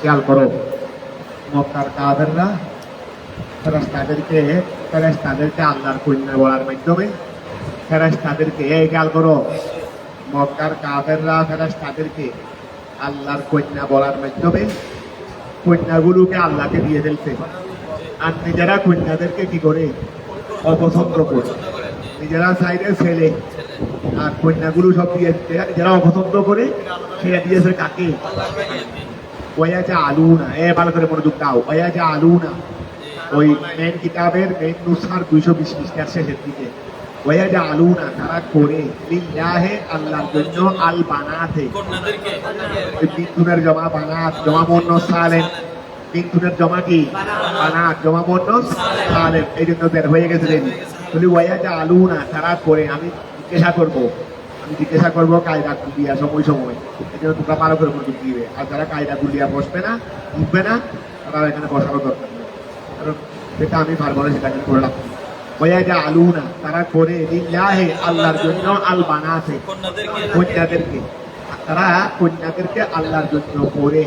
খেয়াল করো, মক্কার কাফেররা ফেরেশতাদেরকে আল্লাহর কন্যা বলার মাধ্যমে ফেরেশতাদেরকে খেয়াল করো, মক্কার কাফেররা ফেরেশতাদেরকে আল্লাহর কন্যা বলার মাধ্যমে কন্যাগুলোকে আল্লাহকে দিয়ে ফেলছে। আর নিজেরা কন্যাদেরকে কি করে অপছন্দ করে, নিজেরা চাইলে ছেলে আর কন্যাগুলো সব দিয়েছে যারা অপছন্দ করে সেটা দিয়েছে কাকে? ওয়াজা আলুনা, ভালো করে মনোযোগ দাও। ওয়াজা আলুনা ওই মেন কিতাবের মেন নুসখার 220 পৃষ্ঠার শেষের দিকে ওয়াজা আলুনা তারা করে লিল্লাহে আল্লাহর জন্য আল বানাতে, বিন্তুনের জমা বানাত, জমা মুন্নাস সালেম, বিন্তুনের জমা কি বানাত, জমা মুন্নাস সালেম, এই জন্য বের হয়ে গেছে দেবী বলি ওয়াজা আলুনা তারা করে। আমি জিজ্ঞাসা করবো কায়দা গুলিয়া সময় সময়, এই জন্য তোমরা ভালো করে মনোযোগ দিবে। আর যারা কায়দা গুলিয়া বসবে না উঠবে না তারা এখানে বসারও দরকার নেই, কারণ যেটা আমি পারবো না সেটা আমি করে রাখবো। ওয়াজা আলুনা তারা করে লিল্লাহে আল্লাহর জন্য আল বানাতে, কন্যাদেরকে তারা কন্যাদেরকে আল্লাহর জন্য করে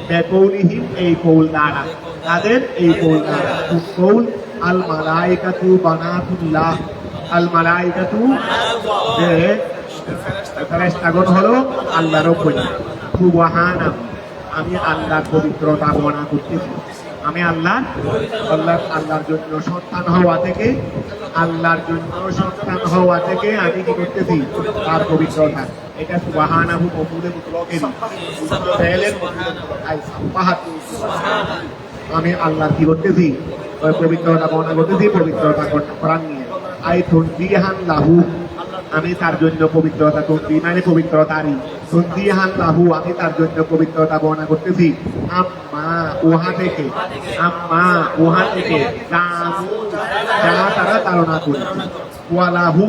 বেকৌলিহীন এই কৌল দ্বারা, তাদের এই কৌল দ্বারা কৌল আল মালাইকাতু বানাতুল্লাহ, আল মালাইকাতু ফেরেশতাগণ হলো আল্লাহর কন্যা। সুবহানাহু আমি আল্লাহর পবিত্রতা বর্ণনা করতেছি, আমি আল্লাহর জন্য সন্তান হওয়া থেকে আমি কি করতেছি তার পবিত্রতা। এটা সুবহানাহু মফউলে মুতলাকের আমি আল্লাহর কি করতেছি পবিত্রতা বর্ণনা করতেছি, পবিত্রতা করার নিয়ে আই তুনজিহান লাহু আমি তার জন্য পবিত্রতা করছি, মানে পবিত্রতারই তুনজিহান লাহু আমি তার জন্য পবিত্রতা বর্ণনা করতেছি। আম্মা উহা থেকে যা তারা তাড়না করেছে, ওয়ালাহু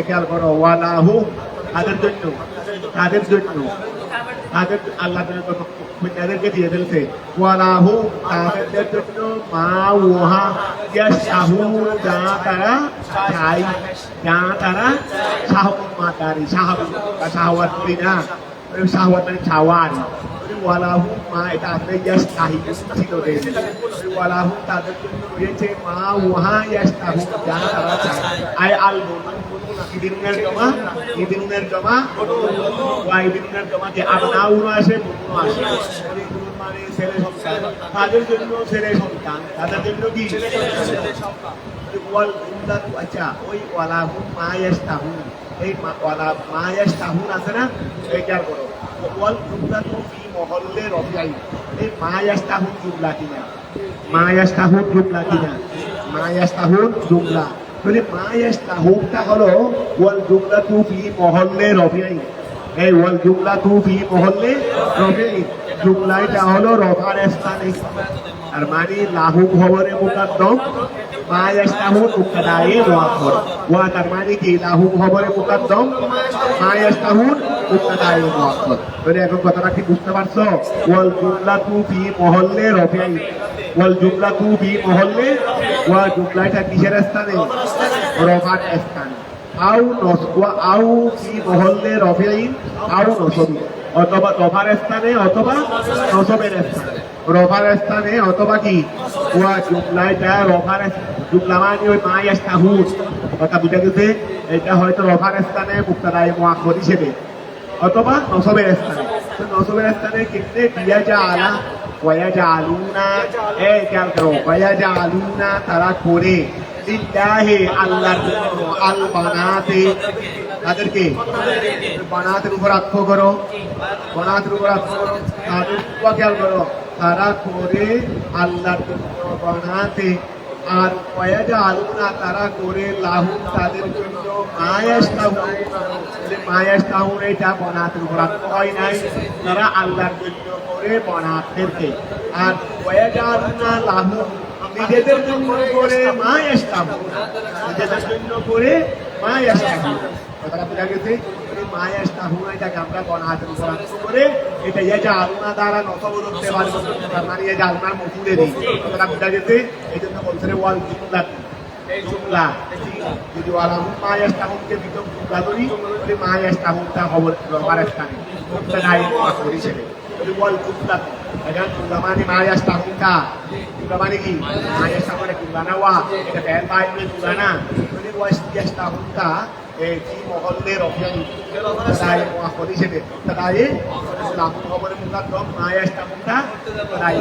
খেয়াল করো, ওয়ালাহু তাদের জন্য আল্লাহ কন্যাদেরকে দিয়ে ফেলছে। ওয়ালাহু তাদের জন্য মা ওহা ইয়াশাহু যা তারা চাই, যা তারা শাহওয়াতারি শাহওয়াত করি না, শাহওয়াত মানে চাওয়ার। ওয়ালাহু মা এটা আসলে ইয়াশতাহি ছিল রে, ওয়ালাহু তাদের জন্য রয়েছে মা ওহা ইয়াশতাহু যা তারা চায়। আই আল ইদিনের জমা যে আবনাউন আসে আসে মানে ছেলে সন্তান, তাদের জন্য ছেলে সন্তান, তাদের জন্য কি আচ্ছা ওই ওয়ালাহু মা ইয়াশতাহুন, এই মা ইয়াশতাহুন আছে না, এইটার করো ওয়াল জুমলাতু ফি মহল্লে রফিআই, এই মা ইয়াশতাহুন জুমলা কিনা, মা ইয়াশতাহুন জুমলা মানে মা ইয়াশতাহুটা হলো ওয়াল জুমলাতু ফি মহল্লে রফিআই, এই ওয়াল জুমলাতু ফি মহল্লে রফিআই জুমলাটা হলো রফার স্থানে, আর মানে লাহু খবরে মুকাদ্দম মা ইয়াশতাহুন মুবতাদায়ে মুআখখার, ওয়া তার মানে কি লাহু খবরে মুকাদ্দম মা ইয়াশতাহুন মুবতাদায়ে মুআখখার। তাহলে এখন কথাটা কি বুঝতে পারছো? ওয়াল জুমলাতু ফি মহল্লে রফিআই, ওয়াল জুমলাতু ফি মহল্লে, ওয়া জুমলাটা কিসের স্থানে? রফার স্থানে। আউ ফি মহল্লে রফিআইন আউ নসবি, অথবা রফার স্থানে অথবা নসবের স্থানে, রফার স্থানে অথবা কি ওয়া জুমলাটা রফার জুমলা মানে ওই মা ইয়াশতাহুন, কথা বুঝা গেছে? এটা হয়তো রফার স্থানে মুবতাদায়ে মুআখখার হিসেবে অথবা নসবের স্থানে। তো নসবের স্থানে কিনতে ইয়াজআলা ওয়ায়াজআলুনা, খেয়াল করো, ওয়ায়াজআলুনা তারা করে লিল্লাহি আল্লাহর জন্য আল বানাতে, তাদেরকে বানাতের উপর আত্ম করো, বানাতের উপর আত্ম করো, তাদের খেয়াল করো তারা করে আল্লাহর জন্য বানাতে। আর ওয়ায়াজআলুনা তারা করে লাহু তাদের জন্য মা ইয়াশতাহুন, এটা বানাতের উপর আত্ম হয় নাই, তারা আল্লাহর জন্য করে বানাতেরকে। আর ওয়ায়াজআলুনা লাহু নিজেদের জন্য করে মা ইয়াশতাহুন, নিজেদের জন্য করে মা ইয়াশতাহুন, কথাটা বোঝা গেছে? মা ইয়াশতাহুন এটাকে আমরা বানাতের উপর আত্ম করে এটা ইয়াজআলুনা দ্বারা নসব করতে পারবো, তার মানে ইয়াজআলুনার মফুলে দিই, কথাটা বোঝা গেছে? এই জন্য বলছে ওয়াল জুমলা, এই জুমলা যদি ওয়ালাহুম মা ইয়াশতাহুনকে ভিতর গাদরি ওই মা ইয়াশতাহুনটা খবর রবার স্থানে মুবতাদাই মাসুরি ছেলে ওই ওয়াল কুতলা এখানে কুলামানি মা ইয়াশতাহুনকা কুলামানি কি মা ইয়াশতাহুনকে কুলানা ওয়া এটা ফেল বাইবে কুলানা ওই ওয়া ইয়াশতাহুনকা في محل رفيعي تداعي مؤخر شبه تداعي إسلام خبر مقدم ما يشتمل تداعي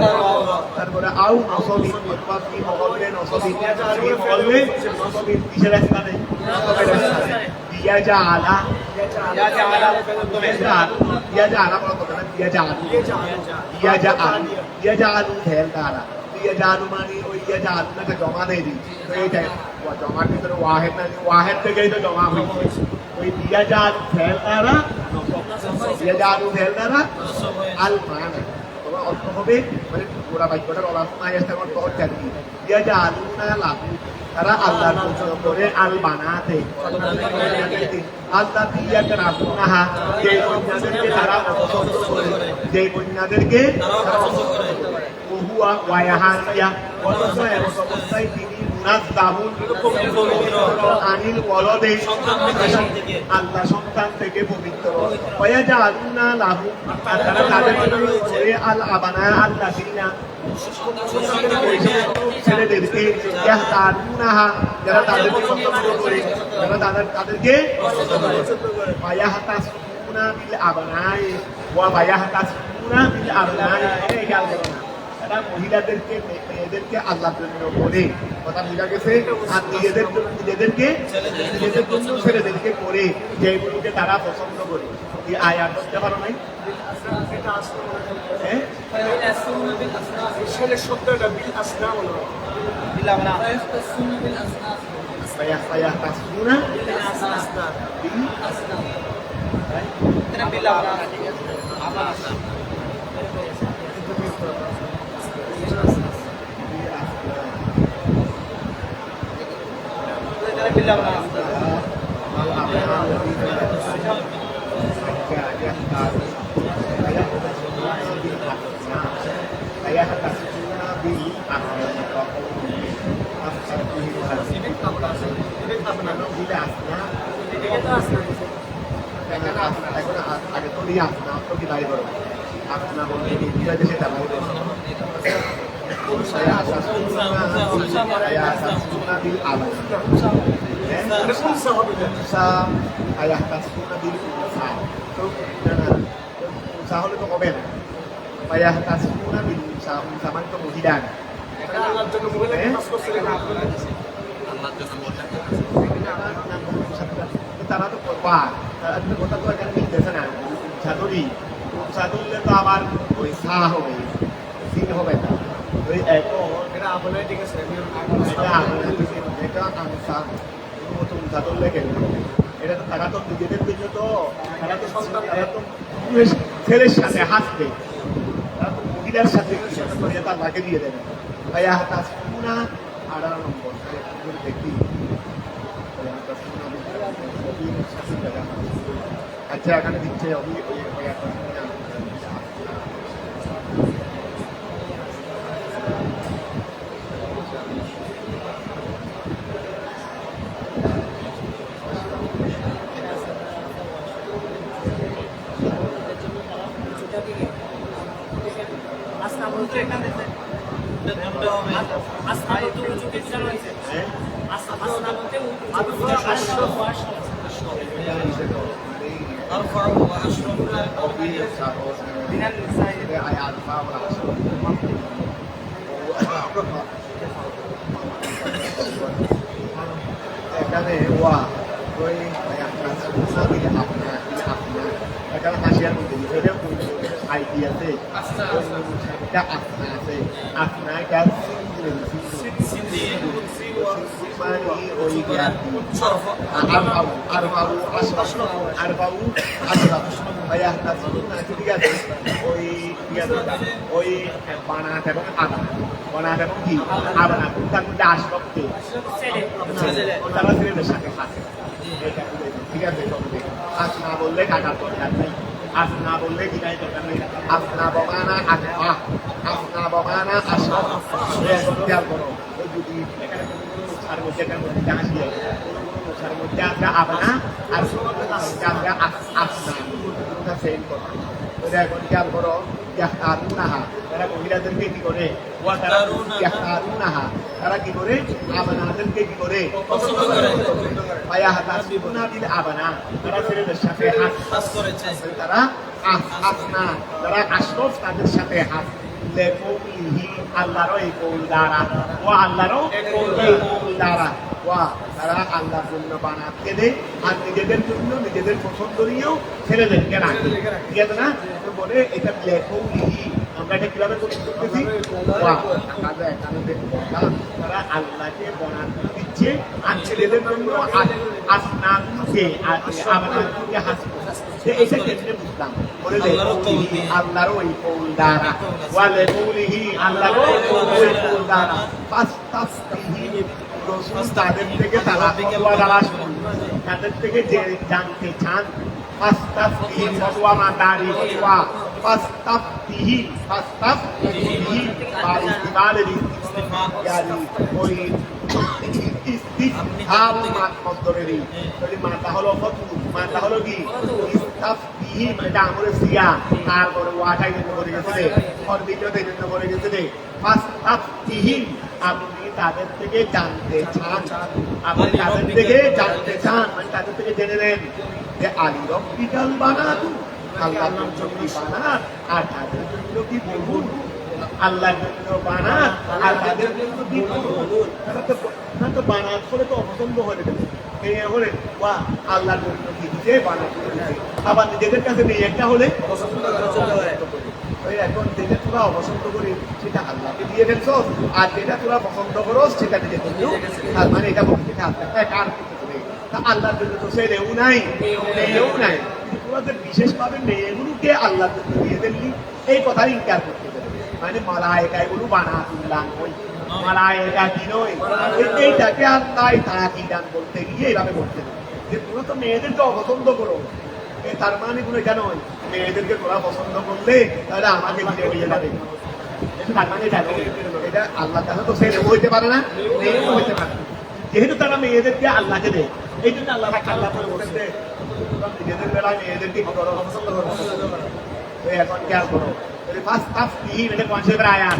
তারপরে আউ নসবি অথবা কি মহল্লে নসবি কি মহল্লে নসবি কিসের স্থানে দিয়া জালা দিয়া জালা বলতো না দিয়া জালু ফেল তারা দিয়া জালু মানে ওই দিয়া জালু না জমা দেই দি তো এইটাই জমার ভিতরে ওয়াহেদ থেকেই তো জমা হয়েছে ওই দিয়া জালু ফেল তারা আল মানা তোমার অর্থ হবে মানে পুরা বাক্যটার অলাফনা আসতে অর্থ হচ্ছে আর কি দিয়া জালু না লাভু তারা আল্লাহর পছন্দ করে আল বানাতে আল্লাহ দিয়া রাবুনাহা যে কন্যাদেরকে তারা পছন্দ করে যে কন্যাদেরকে তারা পছন্দ করে ওহুয়া ওয়ায়াহানিয়া অবস্থায় তিনি মুনাজ্জাহুন আনিল ওয়ালাদে আল্লাহ সন্তান থেকে পবিত্র ওয়ায়াজালুনা লাহু তারা তাদের করে আল আবানা আল্লাযিনা ছেলেদেরকে ইয়াহতানুনাহা যারা তাদেরকে পছন্দ করে যারা তাদেরকে ওয়ায়াহতাসুনা বিল আবানাই ওয়া ওয়ায়াহতাসুনা বিল আবানাই এই গাল করে না তারা মহিলাদেরকে মেয়েদেরকে আল্লাহর জন্য করে কথা বোঝা গেছে আর নিজেদের জন্য ছেলেদেরকে করে যেগুলোকে তারা পছন্দ করে এই আয়াত করতে পারো নাই ছেলে শব্দটা বিল আসনা হলো আগে তো নিয়ে আসনা তো কি দাঁড়িয়ে করো আসনা বলতে ইংরেজি সেটা বাইরে saya tasuna bil alam usaha ayah tasuna bil usaha usaha holo to koben ayah tasuna bil usaha usaha man to muhidan আল্লাহর জন্য মহিলা কাজ করছিলেন আল্লাহর জন্য মহিলা তারা তো করবা কথা তো এখানে মিলতেছে না সাদরি সাদুলে তো আবার ওই সাহ হবে সিন হবে না ওই এখন এটা আপনার ঠিক আছে এটা আনসার নতুন সাদুলে কেন এটা তো তারা তো নিজেদের জন্য তো তারা তো সন্তান তারা তো ছেলের সাথে হাসবে তারা তো মহিলার সাথে তার লাকে দিয়ে দেবে ভাই হাতা শুনা 18 নম্বর দেখি আচ্ছা এখানে দিচ্ছে أرفع وأشرف من النساء এখানে ওয়া ওই এখানে হাসিয়ার মধ্যে এটা আইডি আছে এটা আপনা আছে আপনা এটা ওই বানাত এবং আদা বানাত এবং কি আবানা তার মধ্যে আসবে তারা ছেলেদের সাথে খাচ্ছে ঠিক আছে আজ না বললে কাটার দরকার নেই আজ না বললে কিনাই দরকার নেই আপনা বমানা আসবা আপনা বমানা আসবা খেয়াল করো যদি এখানে যেটার মধ্যে আসি অনুসার মধ্যে আমরা আবনা আর মধ্যে আমরা আপনা দুটা সেম কথা। ওটা এখন খেয়াল করো, ইয়াহতারুনাহা, তারা মহিলাদেরকে কি করে? ইয়াহতারুনাহা, তারা কি করে? আবনাদেরকে কি করে? পছন্দ করে। ফায়াহতাসিবুনা বিল আবনা, তারা ছেলেদের সাথে হাস করেছে, তারা আপনা, তারা আশরফ তাদের সাথে হাস। লেকৌলিহি, আল্লাহরও এই কৌল দ্বারা, ও আল্লাহরও এই কৌল দ্বারা, ওয়া তারা আল্লাহর জন্য বানাতকে দেয় আর নিজেদের জন্য নিজেদের পছন্দনীয় ছেলেদেরকে রাখে, ঠিক আছে না? তো বলে এটা লেকৌলিহি, আমরা এটা কিভাবে করতেছি? ওয়া তারা আল্লাহকে বানাতে দিচ্ছে আর ছেলেদের জন্য আসনাকে আমাদেরকে হাসি করছে। এটা কেমনে বুঝলাম? বলে লেকৌলিহি, আল্লাহরও এই কৌল দ্বারা, ওয়া লেকৌলিহি, আল্লাহরও এই কৌল দ্বারা, ফাস্তাফতিহি, রাসূল তাদের থেকে তারা ফতোয়া তালাশ করুন, তাদের থেকে যে জানতে চান। ফাস্তাফতিহি, ফতোয়া মাদারি ফতোয়া, ফাস্তাফতিহি আর ইস্তিমালের ইস্তিফাম ওই ইস্তিফহাম মন্তরেরই যদি মাথা হলো ফতু, মাথা হলো কি ইস্তাফতিহি, এটা আমরে সিয়া আর বড় ওয়াটাই জন্য করে গেছে, আর দ্বিতীয়তে জন্য করে গেছে। ফাস্তাফতিহি, আপনি তাদের থেকে জানতে চান, আপনি তাদের থেকে জানতে চান, মানে তাদের থেকে জেনে নেন যে আলী রব্বিকাল বানাতু, আল্লাহর জন্য কি বানাত আর তাদের জন্য কি বহু, আল্লাহর জন্য বানাত আর তাদের জন্য কি বহু। তারা তো বানাত করে তো অপছন্দ হয়ে গেছে, মেয়ে হলে বা আল্লাহর জন্য কি দিতে বানাত করেছে, আবার নিজেদের কাছে মেয়ে একটা হলে পছন্দ করে। এখন যেটা তোরা অপছন্দ করি সেটা আল্লাহকে দিয়ে ফেলছ, আর যেটা তোরা পছন্দ করো সেটা নিজে করছো, তার মানে এটা বলতে কার তা আল্লাহর জন্য তো ছেলেও নাই মেয়েও নাই, তোরাদের বিশেষভাবে মেয়েগুলোকে আল্লাহর জন্য দিয়ে ফেললি, এই কথাই ইনকার করতে পারে। মানে মালায়েকা এগুলো বানাতুল্লাহ নয়, মালায়েকা কি নয়, এইটাকে আল্লাহ তাকিদান বলতে গিয়ে এইভাবে বলতে হবে যে তোরা তো মেয়েদেরকে অপছন্দ করো, তার মানে কোনো এটা নয় মেয়েদেরকে তোরা পছন্দ করলে তাহলে আমাকে বিয়ে হয়ে যাবে, তার মানে এটা নয়। এটা আল্লাহ তাহলে তো ছেলেও হইতে পারে না মেয়েও হইতে পারে না, যেহেতু তারা মেয়েদেরকে আল্লাহকে দেয়, এই জন্য আল্লাহ করে বলছে নিজেদের বেলায় মেয়েদেরকে কি করো? পছন্দ করো। এখন খেয়াল করো, এটা কনসেপ্টের আয়াত,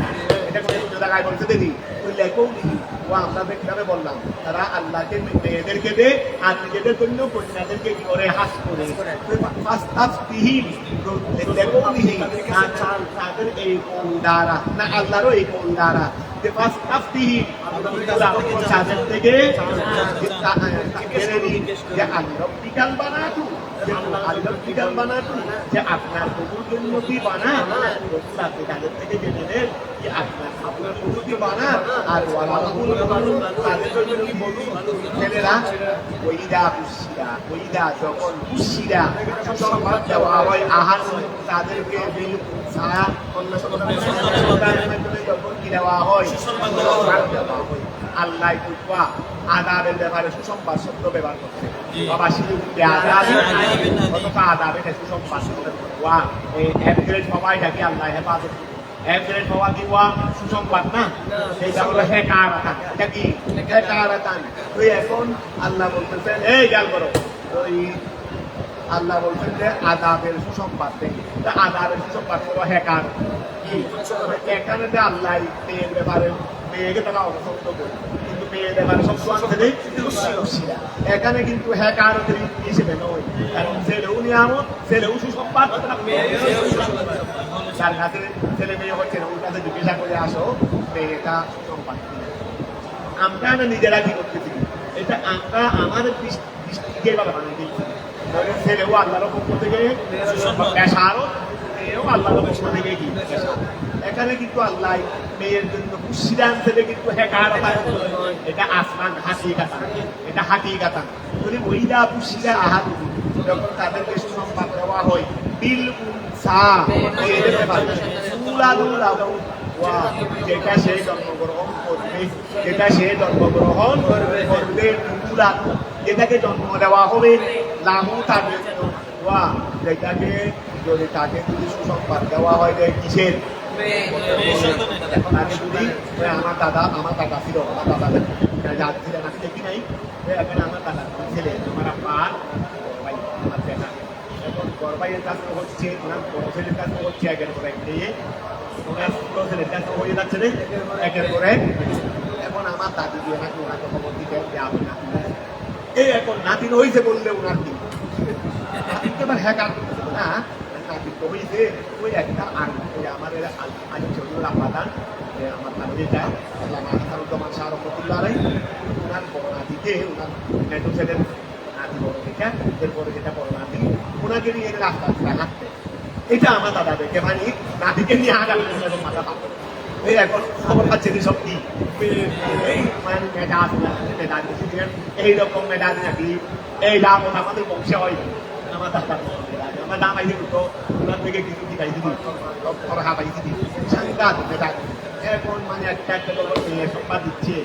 এটা কোনো জায়গায় বলছে দিদি ওই লেকৌলিহি, ও আমরা কিভাবে বললাম তারা আল্লাহকে মেয়েদেরকে দে আর নিজেদের জন্য কন্যাদেরকে কি করে হাস করে। তাদের এই কৌল দ্বারা না আল্লাহরও এই কৌল দ্বারা যে ফাস্তাফতিহি, তাদের থেকে যে আল্লাহ বিকাল বানাতু, আল্লাহ বিকাল বানাতু, যে আপনার প্রভুর জন্য কি বানা, তাদের থেকে জেনে নেন যে আপনার প্রভু কি বানা, আর তাদের জন্য কি বলুন ছেলেরা, ওইদা পুষিরা, ওইদা যখন পুষিরা সংবাদ দেওয়া হয় আহার তাদেরকে যখন কি দেওয়া হয় দেওয়া হয়, আল্লাহ কুতবা আদাবের ব্যাপারে সুসংবাদ শব্দ ব্যবহার করছে, বাবা শিশুকে আদাবের সুসংবাদ শব্দ ওয়া এই এভগ্রেড সবাইটাকে আল্লাহ হেফাজত, এভগ্রেড হওয়া কি ওয়া সুসংবাদ না, সেইটা হলো হেকারাতান, এটা কি হেকারাতান। তো এখন আল্লাহ বলতেছেন এই গাল করো, ওই আল্লাহ বলছেন যে আদাবের সুসংবাদ দেখি, আদাবের সুসংবাদ হলো হেকার কি, এখানে যে আল্লাহ মেয়ের ব্যাপারে মেয়েকে তারা অপছন্দ করে, কিন্তু মেয়ের ব্যাপারে সব খুশিরা, এখানে কিন্তু হ্যাকার হিসেবে নয়, কারণ ছেলেও নিয়ামত, ছেলেও সুসংবাদ, যার কাছে ছেলে মেয়ে হচ্ছে ওর কাছে জিজ্ঞাসা করে আসো মেয়েটা সুসংবাদ। আমরা না নিজেরা কি করতেছি, এটা আমরা আমাদের দৃষ্টিকে এভাবে বানিয়ে দিচ্ছি, ছেলেও আল্লাহর পক্ষ থেকে পেশারও, মেয়েও আল্লাহর পক্ষ থেকে কি পেশা। এখানে কিন্তু আল্লাহ মেয়ের জন্য খুশিদান থেকে কিন্তু এটা আসমান হাতি কাতা, এটা হাতি কাতা। যদি ওইদা খুশিদা আহাত যখন তাদেরকে সুসংবাদ দেওয়া হয় বিল উনসা, যেটা সে জন্মগ্রহণ করবে, যেটা সে জন্মগ্রহণ করবে, যেটাকে জন্ম দেওয়া হবে লাহু তাদের জন্য, যেটাকে যদি তাকে যদি সুসংবাদ দেওয়া হয় যে কিসের, আমার দাদা ছিল, আমার দাদা যা ছিলেন আমি দেখি নাই এখন আমার দাদা ছেলে আমার আব্বা ভাই আমার দেখা এখন বড় ভাইয়ের কাজ হচ্ছে ওনার বড় ছেলের কাজ হচ্ছে একের পর এক দিয়ে ওনার ছোট ছেলের কাজ হয়ে যাচ্ছে রে একের পর এক এখন আমার দাদি দিয়ে নাকি ওনাকে খবর দিতে যাবে না এই এখন নাতিন হয়েছে বললে ওনার কি নাতিনকে এবার হ্যাঁ কাজ না নাতিন তো হয়েছে ওই একটা আর ওই আমার আলী চৌধুরী আব্বাদান আমার নাতির যায় আল্লাহ মাহমুদুজ্জামান শাহ রহমতুল্লাহ আলাই ওনার বড় নাতিকে ওনার মেজো ছেলের নাতি বড় দেখা এরপরে যেটা বড় নাতি ওনাকে নিয়ে রাস্তা হাঁটতে এটা আমার দাদা দেখে মানে নাতিকে নিয়ে হাঁটাবে এবং মাথা পাবে এই এখন খবর পাচ্ছে যে সব কি এই মানে মেজাজ মেজাজ এইরকম মেজাজ নাকি এই লাভ আমাদের বংশে হয় আমার দাদা আমার দাম আইসি তো ওনার থেকে কিছু কি পাইছি খরহা পাইছি সাংঘাত মেজাজ এখন মানে একটা একটা লোক নিয়ে সংবাদ দিচ্ছে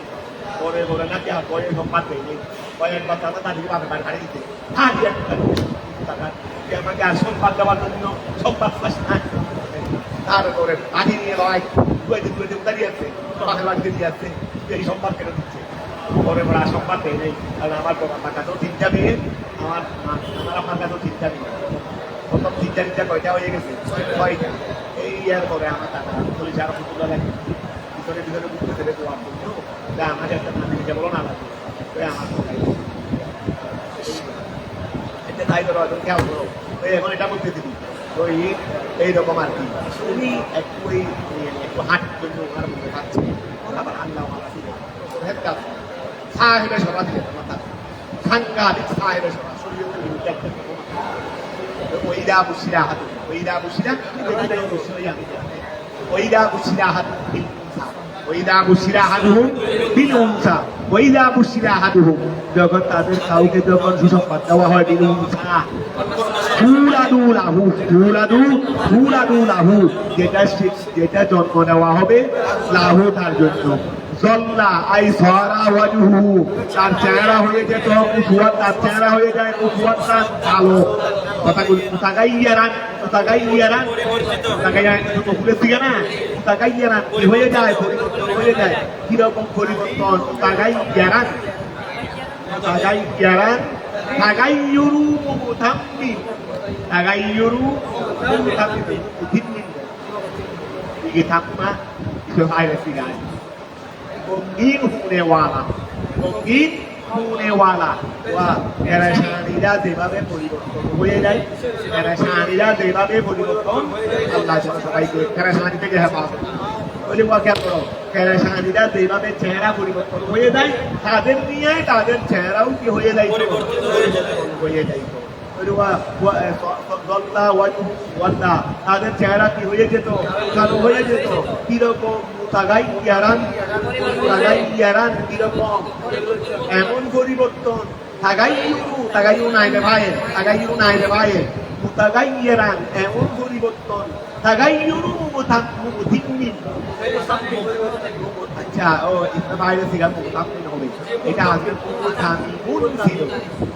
পরে বলে নাকি আর পরে সংবাদ দেয়নি কয়েকবার তারা তাদেরকে বাপে বাড়ি হারিয়ে দিতে হারিয়ে টাকা আমাকে আর সংবাদ দেওয়ার জন্য সংবাদ পাস না তারপরে পানি নিয়ে লড়াই দুয়েতে দাঁড়িয়ে আছে বাপের বাড়িতে দিয়ে আসছে এই সংবাদ কেন দিচ্ছে পরে বড় সংবাদ দেয় নেই কারণ আমার আমার কাছেও চিন্তা মেয়ে আমার আমার কাছেও চিন্তা মেয়ে প্রথম চিন্তা কয়টা হয়ে গেছে কয়টা এই ইয়ার পরে আমার দাদা চল্লিশ আরো ফুটবল লাগে ভিতরে ভিতরে বুঝতে পেরে দেওয়ার জন্য আমাকে একটা নাম দিতে বলো না লাগে আমার এটা তাই ধরো এখন খেয়াল করো এখন এটা বলতে দিবি ওই এইরকম আর কি উনি একটু একটু হাঁটার জন্য ওনার মধ্যে পাচ্ছে আবার আল্লাহ সাহেবের সভা দিলেন মাথা সাংঘাতিক সাহেবের সভা শরীর ওইদা বুসিরা হাত ওইদা বুসিরা ওইদা বুসিরা হাত ওইদা বুসিরা হাতুহুম বিল উনসা ওইদা বুসিরা হাতুহুম যখন তাদের কাউকে যখন সুসংবাদ দেওয়া হয় বিল উনসা যেটা জন্ম নেওয়া হবে লাহু তার জন্য জল্লা আই সরা ওয়াজুহু তার চেহারা হয়ে যেত কুফুয়াত তার চেহারা হয়ে যায় কুফুয়াতটা কালো কথাগুলো তাগাইয়ারান তো ভুলে থেকে না তাগাইয়ারান কি হয়ে যায় পরিবর্তন হয়ে যায় কিরকম পরিবর্তন তাগাইয়ারান তাগাইয়ুরু মুতাম্মিম তাগাইয়ুরু মুতাম্মিম উদিন ini থাকমা itu air sigai mungkin hune wala wah পেরেশানিরা যেভাবে পরিবর্তন হয়ে যায় পেরেশানিরা যেভাবে পরিবর্তন আল্লাহ যেন সবাইকে পেরেশানি থেকে হেফাজত বলি ওয়াকে করো পেরেশানিরা যেভাবে চেহারা পরিবর্তন হয়ে যায় তাদের নিয়ে তাদের চেহারাও কি হয়ে যায় পরিবর্তন হয়ে যায় তাদের চেহারা কি হয়ে যেত কালো হয়ে যেত কিরকম কিরকম এমন পরিবর্তন এমন পরিবর্তন আচ্ছা ও বাইরে থেকে হবে এটা আজকে ছিল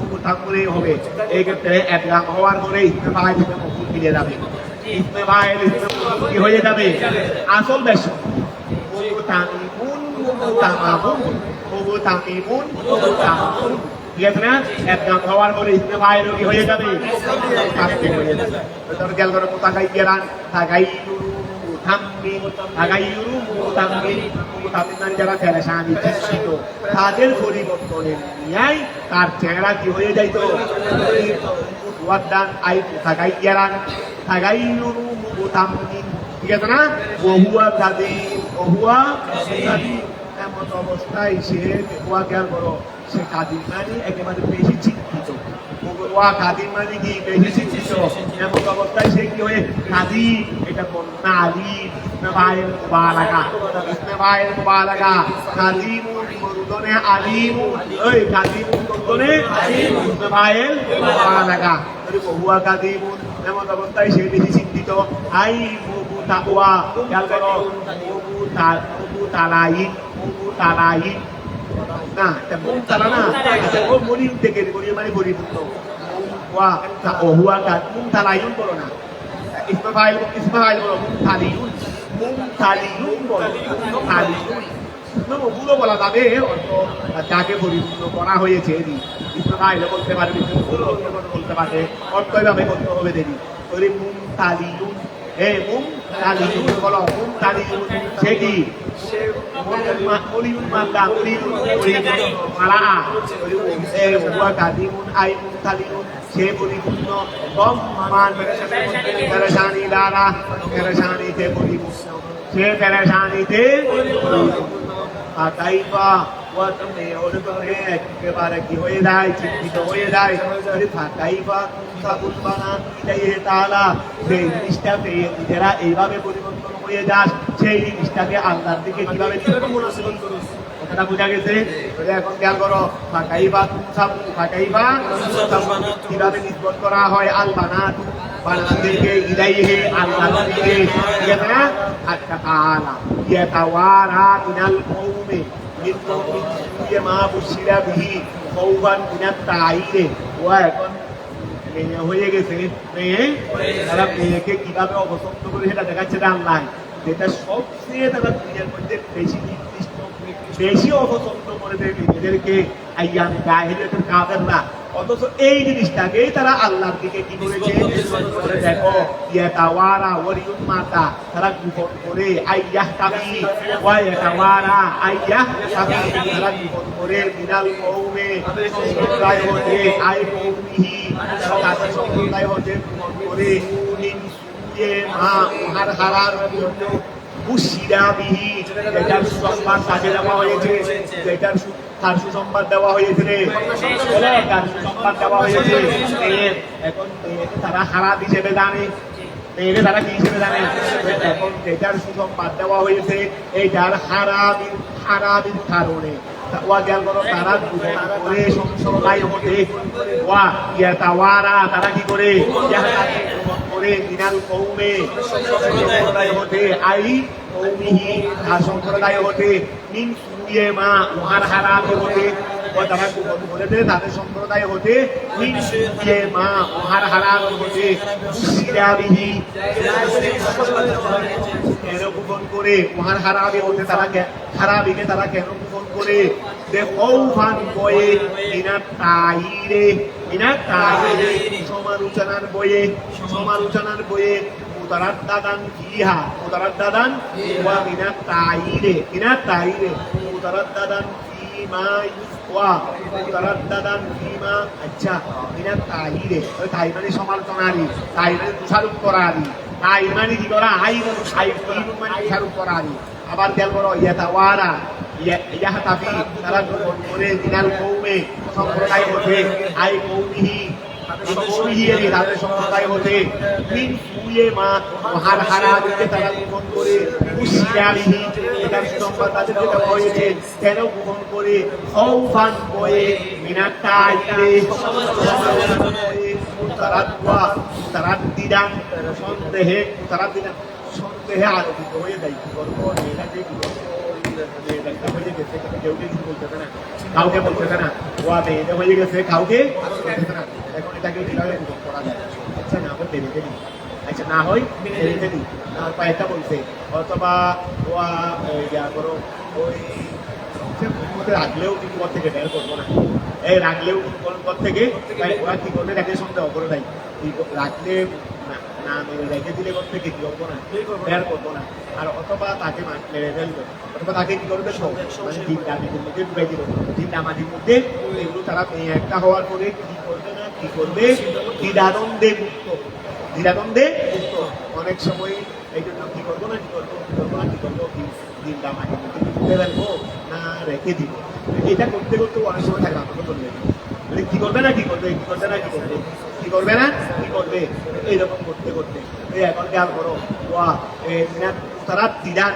মুতামুরে হবে এই ক্ষেত্রে একরাম হওয়ার পরে ইসমাইল থেকে মুকুল ফিরে যাবে ইসমাইল কি হয়ে যাবে আসল বেশ ঠিক আছে না একদম হওয়ার পরে ইসমাইল কি হয়ে যাবে খেয়াল করে মোতাকাই গেরান তাকাই যারা পেরেশানি ছিল তাদের পরিবর্তনের নিয়াই তার চেহারা কি হয়ে যাইত ঠিক আছে না বহুয়া এমন অবস্থায় সে খেয়াল করো সে কাদির মানে একেবারে বেশি চিন্তিত কাদির মানে কি বেশি চিন্তিত এমন অবস্থায় সে কি হয়ে কাদি এটা বন্যা আলিম ইসমাইল মুবালাগা কাদিমুন মরুদনে আলিম ওই কাদিমুন মরুদনে ইসমাইল মুবালাগা বহুয়া কাদিমুন এমন অবস্থায় সে বেশি চিন্তিত আই মুবু তাকওয়া খেয়াল করো মুবু তালাইন না এটা মুখ তালা না ও মরিম থেকে মানে পরিপূর্ণ মুখ তালাইন বলো না ইসমাইল বলো মুখ থালিউন বলো ওগুলো বলা যাবে অর্থ যাকে পরিপূর্ণ করা হয়েছে ইসরায়েল বলতে পারবে বলতে পারবে অর্থ এভাবে বলতে হবে দেরি ওই মুমতালিউন মুমতালিউন বলো মুমতালিউন সে কি মলিউন মাদা মলিউন মালা ওয়াকাদিমুন আই মুমতালিউন সে পরিপূর্ণ গম্মান পেরেশানি দ্বারা পেরেশানিতে পরিপূর্ণ সে পেরেশানিতে তাইবা একেবারে কি হয়ে যায় চিন্তিত হয়ে যায় তাইবা সেই জিনিসটা পেয়ে নিজেরা এইভাবে পরিবর্তন হয়ে যাস সেই জিনিসটাকে আল্লাহর দিকে কিভাবে কথাটা বোঝা গেছে এখন খেয়াল করো ফাঁকাইবা ফাঁকাইবা কিভাবে নিষ্পত করা হয় আলবানাত বানাদেরকে ইলাইহি আল্লাহর দিকে ঠিক আছে না আচ্ছা তাআলা ইয়াতাওয়ারা মিনাল কওমি মিন মা বুশিরা বিহি কওবান মিনাত তাইরে ওয়া এখন মেয়ে হয়ে গেছে মেয়ে তারা মেয়েকে কিভাবে অপছন্দ করে সেটা দেখাচ্ছে আল্লাহ যেটা সবচেয়ে তারা দুনিয়ার মধ্যে বেশি নির্দিষ্ট বেশি অপছন্দ করে দেয় নিজেদেরকে আইয়াম জাহিলিয়াতের কাফেররা অথচ এই জিনিসটাকেই তারা আল্লাহর দিকে কি করেছে দেখো ইয়াতাওয়ারা ওয়ারিউন মাতা তারা গোপন করে আইয়াহ তাবি ওয়া ইয়াতাওয়ারা আইয়াহ তাবি তারা গোপন করে মিনাল কওমে সম্প্রদায় হতে আই কওমিহি তাদের সম্প্রদায় হতে গোপন করে মিন সুয়ে মা হার হারার জন্য বুশিরা বিহি এটার সুসংবাদ তাকে দেওয়া হয়েছে এটার তার সুসংবাদ দেওয়া হয়েছে তার সুসংবাদ দেওয়া হয়েছে এখন তারা হারাত হিসেবে জানে মেয়েরে তারা কি হিসেবে জানে এখন এটার সুসংবাদ দেওয়া হয়েছে এইটার হারাবির কারণে ওয়া গেল করো তারা করে সংশয় হতে ওয়া ইয়াতাওয়ারা তারা কি করে করে মিনাল কওমে সম্প্রদায় হতে আই কওমিহি আর সম্প্রদায় হতে মিন সুয়ে মা ওয়ার হারাতে হতে ও তারা গোপন করে দেয় তাদের সম্প্রদায় হতে মিন সুয়ে মা ওয়ার হারাতে হতে সিরাবিহি কেন গোপন করে ওয়ার হারাবে হতে তারা হারাবিকে তারা কেন গোপন করে দেখৌফান বয়ে মিনাত তাইরে সমালোচনার বয়ে মুতারাদ্দাদান ফিহা মুতারাদ্দাদান ওয়া মিনাত তাইরে মুতারাদ্দাদান ফিমা ওয়া মুতারাদ্দাদান ফিমা আচ্ছা মিনাত তাইরে তাই মানে সমালোচনারি তাই মানে দোষারোপ করারি তাই মানে কি করা আই মানে দোষারোপ করারি আবার খেয়াল করো ইয়াতাওয়ারা ইয়াহতাফি তারা গোপন করে মিনাল কওমে সম্প্রদায় হতে আই কওমিহি তাদের সম্প্রদায় হতে মিন সুয়ে মা হার হারাবিকে তারা গোপন করে বুশিরাবিহি এটার সুসংবাদ তাদেরকে দেওয়া হয়েছে কেন গোপন করে খৌফান বয়ে মিনাত তাইরে তারাদ্দিদান সন্দেহে আলোকিত হয়ে যায় কি করবো এটাকে কি করবো কাউকে বলতেছে না ও মেয়েটা হয়ে গেছে কাউকে বলতেছে না এখন এটাকে কিভাবে করা যায় আচ্ছা না হয় বেরিয়ে দিই আচ্ছা না হয় বেরিয়ে দিই আর পায়েটা বলছে অথবা ও ইয়া করো ওই রাখলেও কিন্তু ঘর থেকে বের করবো না এই রাখলেও ঘর থেকে ওরা কি করবে দেখে সন্দেহ করে দেয় রাখলে না মেরে রেখে দিলে ঘর থেকে কি করবো না বের করবো না আর অথবা তাকে মেরে ফেলবে অথবা তাকে কি করবে মানে দিনদামিদের মধ্যে ঢুকাই দিল দিনদামাদির মধ্যে এগুলো তারা মেয়ে একটা হওয়ার পরে কি করবে না কি করবে দ্বিধাদ্বন্দ্বে মুক্ত অনেক সময় এই জন্য কি করবো না কি করবো দিনদামাদির মধ্যে ঢুকে ফেলবো না রেখে দিব এটা করতে করতে অনেক সময় থাকে আমাকে বলবে মানে কি করবে না কি করবে এইরকম করতে করতে এই এখন খেয়াল করো তারা দিদান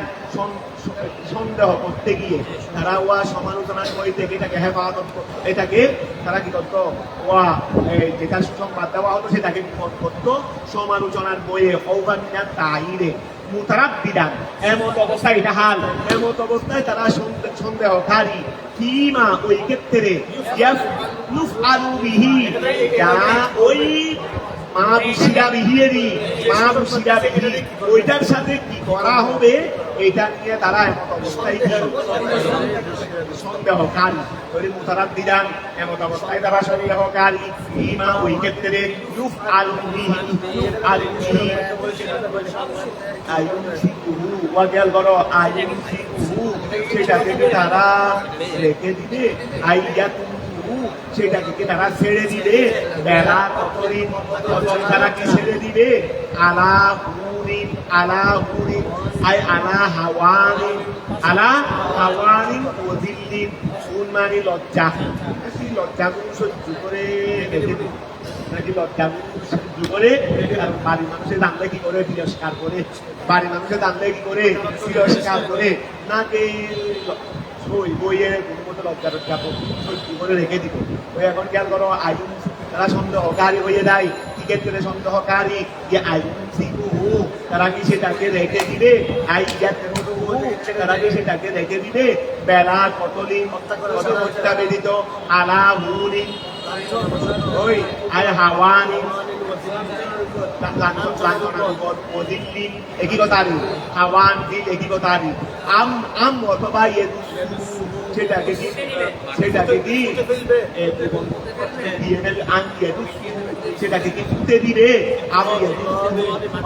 সন্দেহ করতে গিয়ে তারা ওয়া সমালোচনা করে থেকে এটাকে হেফাজত এটাকে তারা কি করতো ওয়া যেটা সুসংবাদ দেওয়া হতো সেটাকে করতো সমালোচনার বইয়ে হৌবান তাইরে মুতারাদ্দিদান এমত অবস্থায় এটা হাল এমত অবস্থায় তারা সন্দেহকারী কিমা ওই ক্ষেত্রে ইউফআলু বিহি যা ওই মা বুসিরা বিহিয়েরি, মা বুসিরা বিহি, ওইটার সাথে কি করা হবে এটা নিয়ে তারা এমন অবস্থায় সন্দেহকারী। মুতারাদ দিলাম এমন অবস্থায় তারা সন্দেহকারী। ইমা ওই ক্ষেত্রে ইউফ আল সেটা থেকে তারা রেখে দিবে, সেটা থেকে তারা ছেড়ে দিবে। বেলা কতদিন তারা কি ছেড়ে দিবে? আলা হুরিন, আলা হুরিন আই আলা হাওয়ানিন, আলা হাওয়ানিন ওয়াজিল্লিন, মানে লজ্জা, লজ্জাগুলো সহ্য করে রেখে দিবে নাকি লজ্জাগুলো সহ্য করে। আর বাড়ির মানুষের জানলে কি করে? তিরস্কার করে। বাড়ির মানুষের জানলে কি করে? তিরস্কার করে। নাকি ওই বইয়ের কোনো মতো লজ্জা টজ্জা সহ্য করে রেখে দিব। ওই এখন খেয়াল করো, আইন তারা সন্দেহকারী হয়ে যায়। কি ক্ষেত্রে সন্দেহকারী? যে আইন তারা কি সেটাকে রেখে দিবে? তারা কি সেটাকে রেখে দিবে? বেলা কতদিন হত্যা বেদিত আলা হুরি ওই আর হাওয়ানি একই কথারি, হাওয়ান দিল একই কথারি। আম আম অথবা সেটাকে কি সেটাকে কি সেটাকে কি তুলতে দিবে?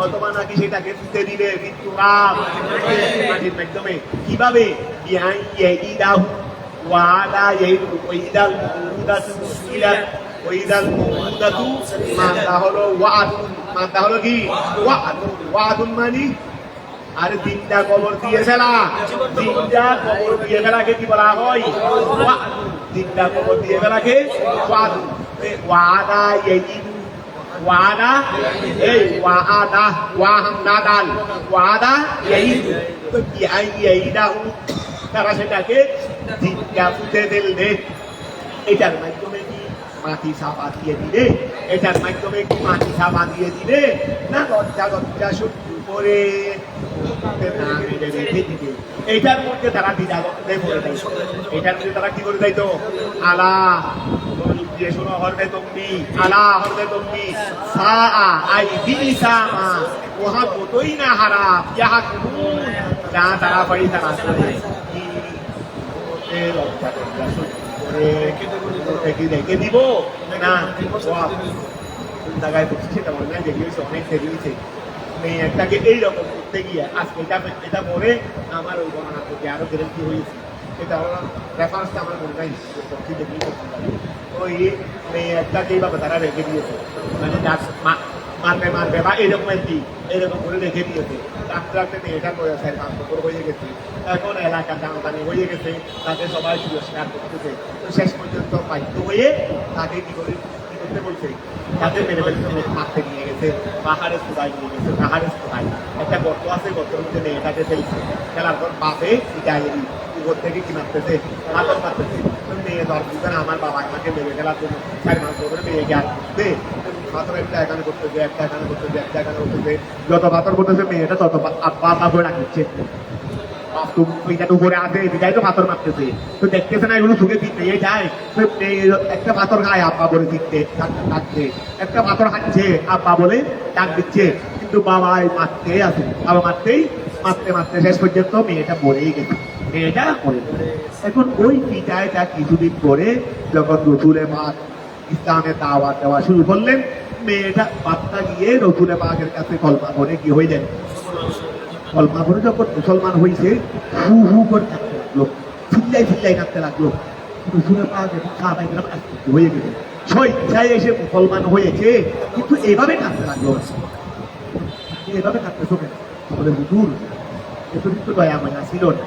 অথবা নাকি সেটাকে তুলতে দিবে মাটির মাধ্যমে। কিভাবে? ওয়াদা ওইদাল ওইদাল মউদাতু, মানটা হলো ওয়াদ, মানটা হলো কি? ওয়াদুন মানি আরে দিনটা কবর দিয়ে ফেলা, দিনটা কবর দিয়ে ফেলাকে কি বলা হয়? দিনটা কবর দিয়ে ফেলাকে ওয়াদ। ওয়াদা ইয়াইদু, ওয়াদা এই ওয়াদা ওয়াহামদা দাল, ওয়াদা ইয়াইদু, তো ইয়াইদাহু তারা সেটাকে দিনটা ফুটে ফেলবে। এটার মাধ্যমে কি মাটি চাপা দিয়ে দিবে? এটার মাধ্যমে কি মাটি চাপা দিয়ে দিবে? না লজ্জা লজ্জা সহ্য করে রেখে দিবে। এইটার মধ্যে তারা দ্বিধাদ্বন্দ্বে পড়ে যায়। এটার মধ্যে তারা কি করে যাইত? আলা দিয়ে শোনো, হরবে তুমি আলা হরবে তুমি সা আই বিসা মা ওহা কতই না হারা ইহা যা তারা পাই তারা লজ্জা লজ্জা সহ্য রেখে দিব না। জায়গায় বসে সেটা মনে হয় দেখিয়েছে, অনেক দেখিয়েছে। মেয়ে একটাকে এইরকম করতে গিয়ে আজকে এটা পরে আমার ওই গণনা করতে আরো গ্যারেন্টি হয়েছে। সেটা হলো রেফারেন্সটা আমার মনে নাই, ওই মেয়ে একটাকে এইভাবে তারা রেখে দিয়েছে, মানে মারবে মারবে বা এরকম আর কি, এরকম করে রেখে দিয়েছে। রাখতে রাখতে মেয়েটা করেছে, 5 বছর হয়ে গেছে। এখন এলাকা টানাটানি হয়ে গেছে, তাকে সবাই পুরস্কার করতেছে। তো শেষ পর্যন্ত বাধ্য হয়ে তাকে কি করতে বলছে? তাকে মেরে ফেলতে মারতে নিয়ে গেছে, পাহাড়ের চূড়ায় নিয়ে গেছে। পাহাড়ের চূড়ায় একটা গর্ত আছে, গর্তের মধ্যে মেয়েটাকে ফেলছে। খেলার পর বাপে ডায়েরি উপর থেকে কি মারতেছে? পাথর মারতেছে। মেয়ে দর বুঝেন আমার বাবা আমাকে মেরে ফেলার জন্য 4 মাস ধরে মেয়েকে আর করতে পাথর একটা এখানে করতেছে, একটা এখানে করতেছে, একটা এখানে করতেছে। যত পাথর করতেছে মেয়েটা তত আব্বা করে রাখছে। উপরে আছে, এটাই তো পাথর মারতেছে। তো দেখতেছে না এগুলো চোখে দিতে যায়। একটা পাথর খায় আব্বা বলে দিতে ডাকছে, একটা পাথর খাচ্ছে আব্বা বলে ডাক দিচ্ছে। কিন্তু বাবা মারতে আছে, বাবা মারতেই মারতে মারতে শেষ পর্যন্ত মেয়েটা মরেই গেছে। মেয়েটা মরে গেছে। এখন ওই পিতাটা কিছুদিন পরে যখন রসুলে পাক ইসলামের দাওয়াত দেওয়া শুরু করলেন, মেয়েটা বাচ্চা গিয়ে রসুলে পাকের কাছে কল্পনা করে কি হয়ে যায়? কল্পনা করে যখন মুসলমান হয়েছে, হু হু করে থাকতে লাগলো, চিল্লাই চিল্লাই থাকতে লাগলো। রসুলে পাক এখন সাহাবায়ে কেরাম আশ্চর্য হয়ে গেছে, স্বেচ্ছায় এসে মুসলমান হয়েছে, কিন্তু এভাবে থাকতে লাগলো। এভাবে থাকতেছো কেন? বলে হুজুর এতদিন তো দয়া মায়া ছিল না,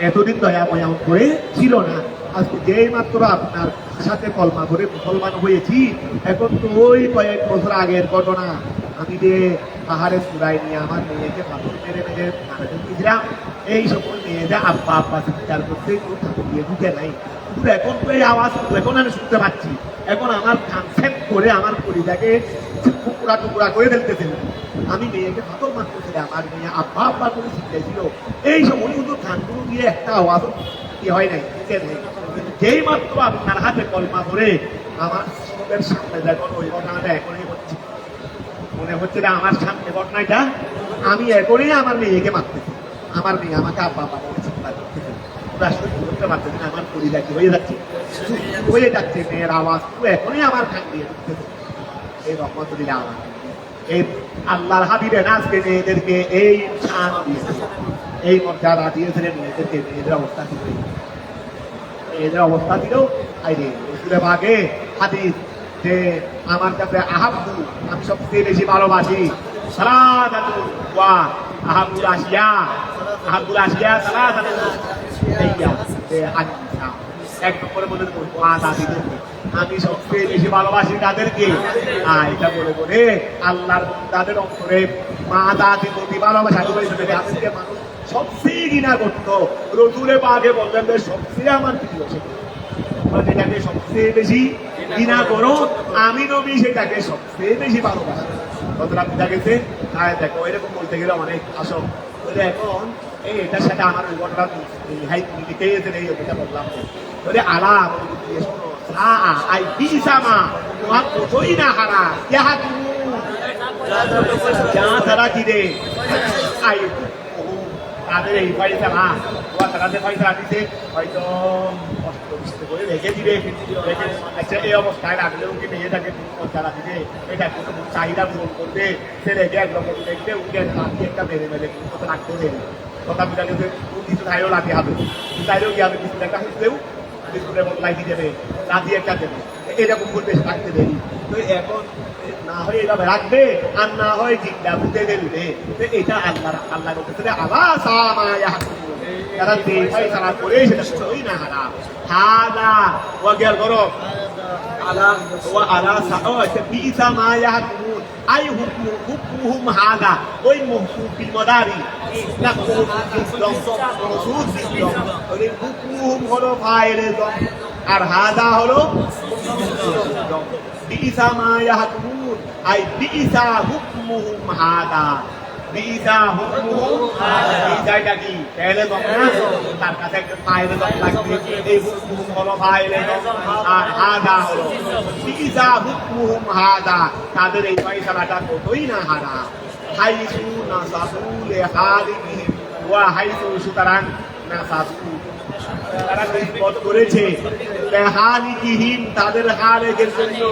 এতদিন দয়া মায়া করে ছিল না। আজকে যেই মাত্র আপনার সাথে কলমা করে মুসলমান হয়েছি, এখন তো ওই কয়েক বছর আগের ঘটনা। আমি যে পাহাড়ের চূড়ায় নিয়ে আমার মেয়েকে পাথর মেরে মেরে মারা দিয়েছিলাম, এই সকল মেয়েরা আব্বা আব্বা চিৎকার করতে কোনো ঠাকুর দিয়ে ঢুকে নাই। কিন্তু এখন তো এই আওয়াজ এখন আমি শুনতে পাচ্ছি। এখন আমার কনসেপ্ট করে আমার পরিটাকে টুকরা টুকরা করে ফেলতেছে। আমি মেয়েকে পাথর মারতেছিলাম, আমার মেয়ে আব্বা আব্বা করে শিখতেছিল। এই সময় কিন্তু ধানগুলো দিয়ে একটা আওয়াজ কি হয় নাই, যেই মাত্র আপনার হাতে কলমা করে আমার সামনে দেখুন ওই ঘটনাটা এখনই হচ্ছে। মনে হচ্ছে যে আমার সামনে ঘটনাটা আমি এখনই আমার মেয়েকে মারতেছি, আমার মেয়ে আমাকে আব্বা আব্বা বলে চিন্তা করতেছে, ওরা আসলে কি করতে পারতেছে না, আমার পরিবার কি হয়ে যাচ্ছে, হয়ে যাচ্ছে, মেয়ের আওয়াজ তো এখনই আমার কান দিয়ে ঢুকতেছে। এই রহমতুল্লাহ আমার এই আল্লাহর হাবিবের আজকে মেয়েদেরকে এই শান দিয়েছে, এই মর্যাদা দিয়েছিলেন মেয়েদেরকে। মেয়েদের অবস্থা ছিল, মেয়েদের অবস্থা ছিল আইরে রসুলের আগে হাদিস যে আমার কাছে আহাব্বু, আমি সবচেয়ে বেশি ভালোবাসি, সালাতাতুল ওয়া আহাব্বুল আশিয়া, আহাব্বুল আশিয়া সালাতাতুল ইলাইয়া, যে আনসা এক নম্বরে বলে মা দাদিদেরকে আমি সবচেয়ে বেশি ভালোবাসি তাদেরকে। এটা বলে বলে আল্লাহর তাদের অন্তরে মা দাদির প্রতি ভালোবাসা তাদেরকে মানুষ সবচেয়ে ঘৃণা করতো। রসুলের পাকে বললেন যে সবচেয়ে আমার প্রিয় যেটাকে সবচেয়ে বেশি ঘৃণা করো, আমি নবী সেটাকে সবচেয়ে বেশি ভালোবাসি। কতটা বুঝা গেছে? দেখো এরকম বলতে গেলে অনেক আসল। এখন এটার সাথে আমার ওই ঘটনা লিখে গেছেন, এই ওটা বললাম বলে আলা শোনো আই বিসামা তোমার কতই না হারা ইহা তুমি যা তারা কি রে আই তাদের এই ফাইসালা ওরা তাদের ফাইসালা দিতে হয়তো কষ্ট করে রেখে দিবে, আচ্ছা এই অবস্থায় রাখলেও কি মেয়েটাকে যারা দিবে, এটা কোনো চাহিদা পূরণ করবে, সে রেখে একরকম দেখবে উঠে একটা মেরে মেরে কিন্তু রাখতে দেবে। কথা বুঝা গেছে, কিছু চাইলেও লাঠি হবে, চাইলেও কি হবে, কিছু একটা হইলেও বিস্কুটের মতো লাইটি দেবে, লাঠি একটা দেবে, এরকম করবে রাখতে দেরি। তো এখন না হয় এভাবে রাখবে আর না হয় জিন্দা বুঝে দেবে। এটা আল্লাহ আল্লাহ বলতেছে আল্লাহ সামায়া তারা যে ফায়সালা করে সেটা সই না হারাম। হাদা ওয়াগেল করো আলা ওয়া আলা সাআত বিসা মা ইয়াহকুমুন আই হুকুম হাদা ওই মহসুব বিল মাদারি না ওই হুকুম হলো ফাইলে আর হাদা হলো বিসা মা ইয়াহকুমুন আই বিসা হুকুমুহুম হাদা বিসা হুকুমুহুম হাদা। বিসাটা কি তাহলে তোমরা তার কাছে একটা ফাইলে দম লাগবে, এই হুকুম হলো ফাইলে দম আর হাদা হলো বিসা হুকুমুহুম হাদা। তাদের এই ফয়সালাটা কতই না হারাম। হাইসু নাসাবু লিহাদিহিম ওয়া হাইসু সুতরাং নাসাবু তারা নিষ্পত করেছে লেহালিকিহীন তাদের হারেকের জন্য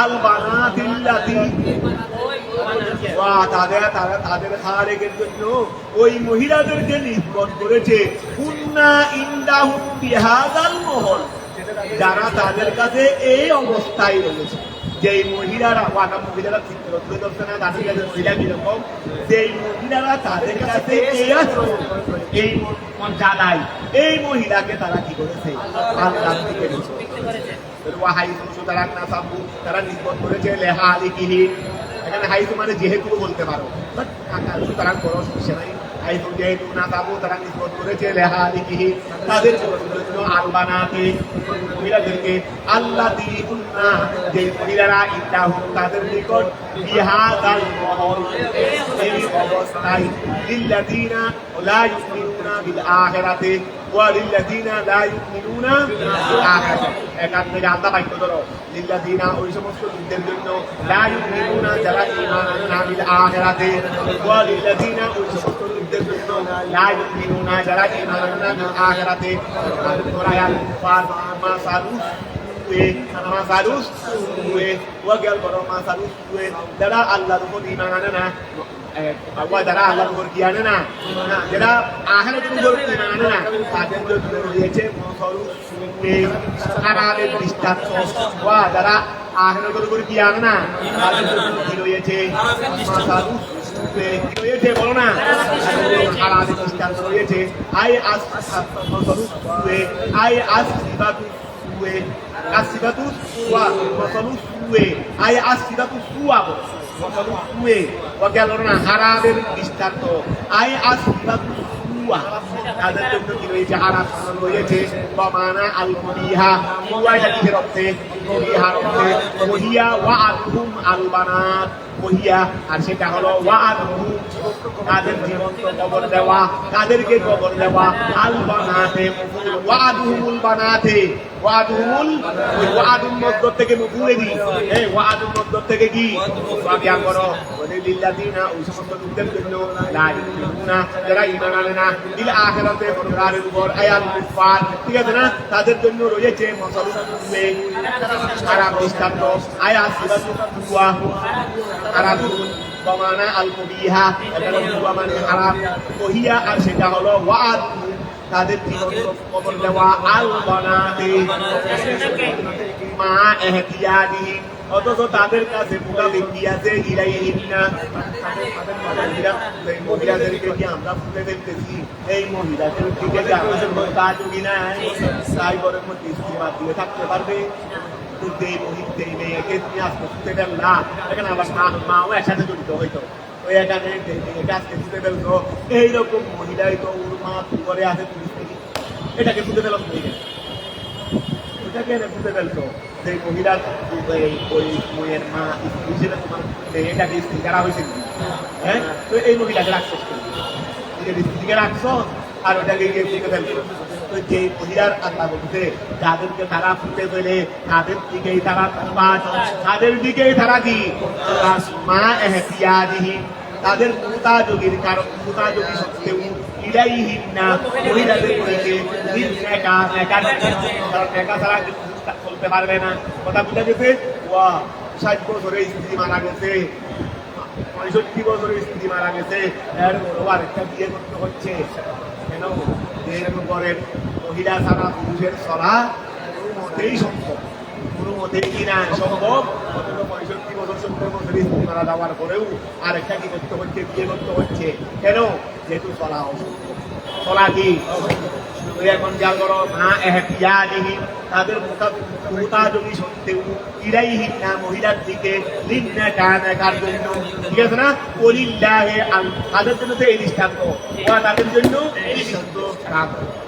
আল বানাতিল্লাতি তাদের হারেকের জন্য ওই মহিলাদেরকে নিষ্পত করেছে কুন্না ইনদাহুম বিহাদাল মহল, যারা তাদের কাছে এই অবস্থায় রয়েছে। যেই মহিলারা ওয়াকা মহিলারা চিত্র তুলে ধরছে না তাদের কাছে মহিলা কিরকম, যেই মহিলারা তাদের কাছে এই মর্যাদায় এই মহিলাকে তারা কি করেছে আল্লাহর দিকে সুতরাং নাসাবু তারা নিষ্পত করেছে লেহালিকিহীন। এখানে হাইসু মানে যেহেতু বলতে পারো, সুতরাং বড় সমস্যা নাই। হাইসু যেহেতু নাসাবু তারা নিষ্পত করেছে লেহালিকিহীন তাদের জন্য আলবানাতে মহিলাদেরকে আল্লাতি কুন্না যে মহিলারা ইন্দাহুম তাদের নিকট বিহাদাল মহল এই অবস্থায় লিল্লাযিনা লা ইউমিনুনা বিল আখিরাতি ওয়া লিল্লাযিনা লা ইউমিনুনা বিল আখিরাতি। এখান থেকে আল্লাহ বাক্য ধরো লিল্লাযিনা ওই সমস্ত লোকদের জন্য লা ইউমিনুনা যারা ঈমান আনে না বিল আখিরাতি ওয়া লিল্লাযিনা ওই সমস্ত লোকদের জন্য লা ইউমিনুনা যারা ঈমান আনে না বিল আখিরাতি। আয়াত পাঁচ মাসালুস মাসালুস ওয়াগেল বড় মাসালুস যারা আল্লাহর উপর ঈমান আনে না যারা আল্লাহর উপর কি আনে না যারা আখিরাতের উপর ঈমান আনে না তাদের জন্য রয়েছে মাসালুস খারাপের দৃষ্টান্ত। যারা আখিরাতের উপর কি আনে না তাদের জন্য কি রয়েছে মাসালুস রয়েছে, বলো না খারাপের দৃষ্টান্ত রয়েছে। আই আস মাসালুস আই আস আসিবাতু সুয়া মাসালু সুয়ে আই আসিবাতু সুয়া মাসালু সুয়ে ওয়াগেল না হারামের দৃষ্টান্ত। আই আসিবাতু সুয়া তাদের জন্য কি রয়েছে হারাম রয়েছে বমানা আল মুদিহা মুওয়াইটা কিসের অর্থে মুদিহার অর্থে মুহিয়া ওয়া আদহুম আল বানাত মুহিয়া আর সেটা হলো ওয়া আদহুম তাদের জীবন্ত কবর দেওয়া, তাদেরকে কবর দেওয়া। আল বানাতে ওয়াদুহুমুল বানাতে ওয়াদুহুমুল ওয়াদুল মধ্য থেকে ভুলে দিই, এই ওয়াদুল মধ্য থেকে কি বাকিয়া করো ওদের লিল্লাযিনা ওই সমস্ত লোকদের জন্য লা ইউমিনুনা যারা ঈমান আনে না বিল আখিরাতে পরকালের উপর আয়াল কুফার, ঠিক আছে না, তাদের জন্য রয়েছে মাসালুল খারাপ দৃষ্টান্ত। আয়াত সূরাতুল তুয়া খারাপ বমানা আল কবিহা, এটা মানে খারাপ কহিয়া, আর সেটা হলো ওয়াদ তাদের কবর দেওয়া। আল বানাতে মা এহতিয়াদিহি, অথচ তাদের কাছে পুরা ব্যক্তি আছে ইলাইহিন্না, মহিলাদেরকে কি আমরা ফুটে দেখতেছি? এই মহিলাদের দিকে যে আমাদের কাজ কিনা তাই করে মধ্যে ইস্তিমার দিয়ে থাকতে পারবে? এই মেয়েকে তুমি আজকে ফুটে ফেললা, এখানে আবার মাও একসাথে জড়িত হইতো, ওই এখানে আজকে ফুটে ফেলতো, এইরকম মহিলাই তো ওর মা করে আছে, পুলিশ থেকে এটাকে ফুটে ফেল, ওটাকে ফুটে ফেলতো। সেই মহিলার ওই মেয়ের মা হিসেবে তোমার মেয়েটাকে স্ত্রী করা হয়েছে, হ্যাঁ, তো এই মহিলাকে রাখছো, নিজের স্ত্রীকে রাখছো আর ওটাকে গিয়ে ফুটে ফেলছো। তো যে মহিলার আল্লাহ বলছে যাদেরকে তারা ফুটে ফেলে তাদের দিকেই তারা তাদের দিকেই তারা কি মা এহতিয়াদিহি, তাদের মুতাযোগীর কারণ মুতাযোগী সত্ত্বেও ইলাইহিন্না মহিলাদের বলেছে নেকা নেকা, কারণ নেকা ছাড়া চলতে পারবে না। কথা বুঝা গেছে? 60 বছরে স্ত্রী মারা গেছে, 65 বছরে স্ত্রী মারা গেছে, এর আরেকটা বিয়ে করতে হচ্ছে কেন? এরকম করেন মহিলা ছাড়া পুরুষের চলা কোনো মতেই সম্ভব, কোনো মতেই কিনা সম্ভব। 65 বছর 70 বছর স্ত্রী মারা যাওয়ার পরেও আরেকটা কি করতে হচ্ছে, বিয়ে করতে হচ্ছে কেন? যেহেতু চলা অসম্ভব, চলা কি এখন যা করো মা এহতিয়াদিহি, তাদের মুতাযোগী সত্ত্বেও ইলাইহিন্না মহিলার দিকে লিন্না কার জন্য, ঠিক আছে না, ওলিল্লাহি তাদের জন্য তো এই দৃষ্টান্ত, তাদের জন্য এই দৃষ্টান্ত,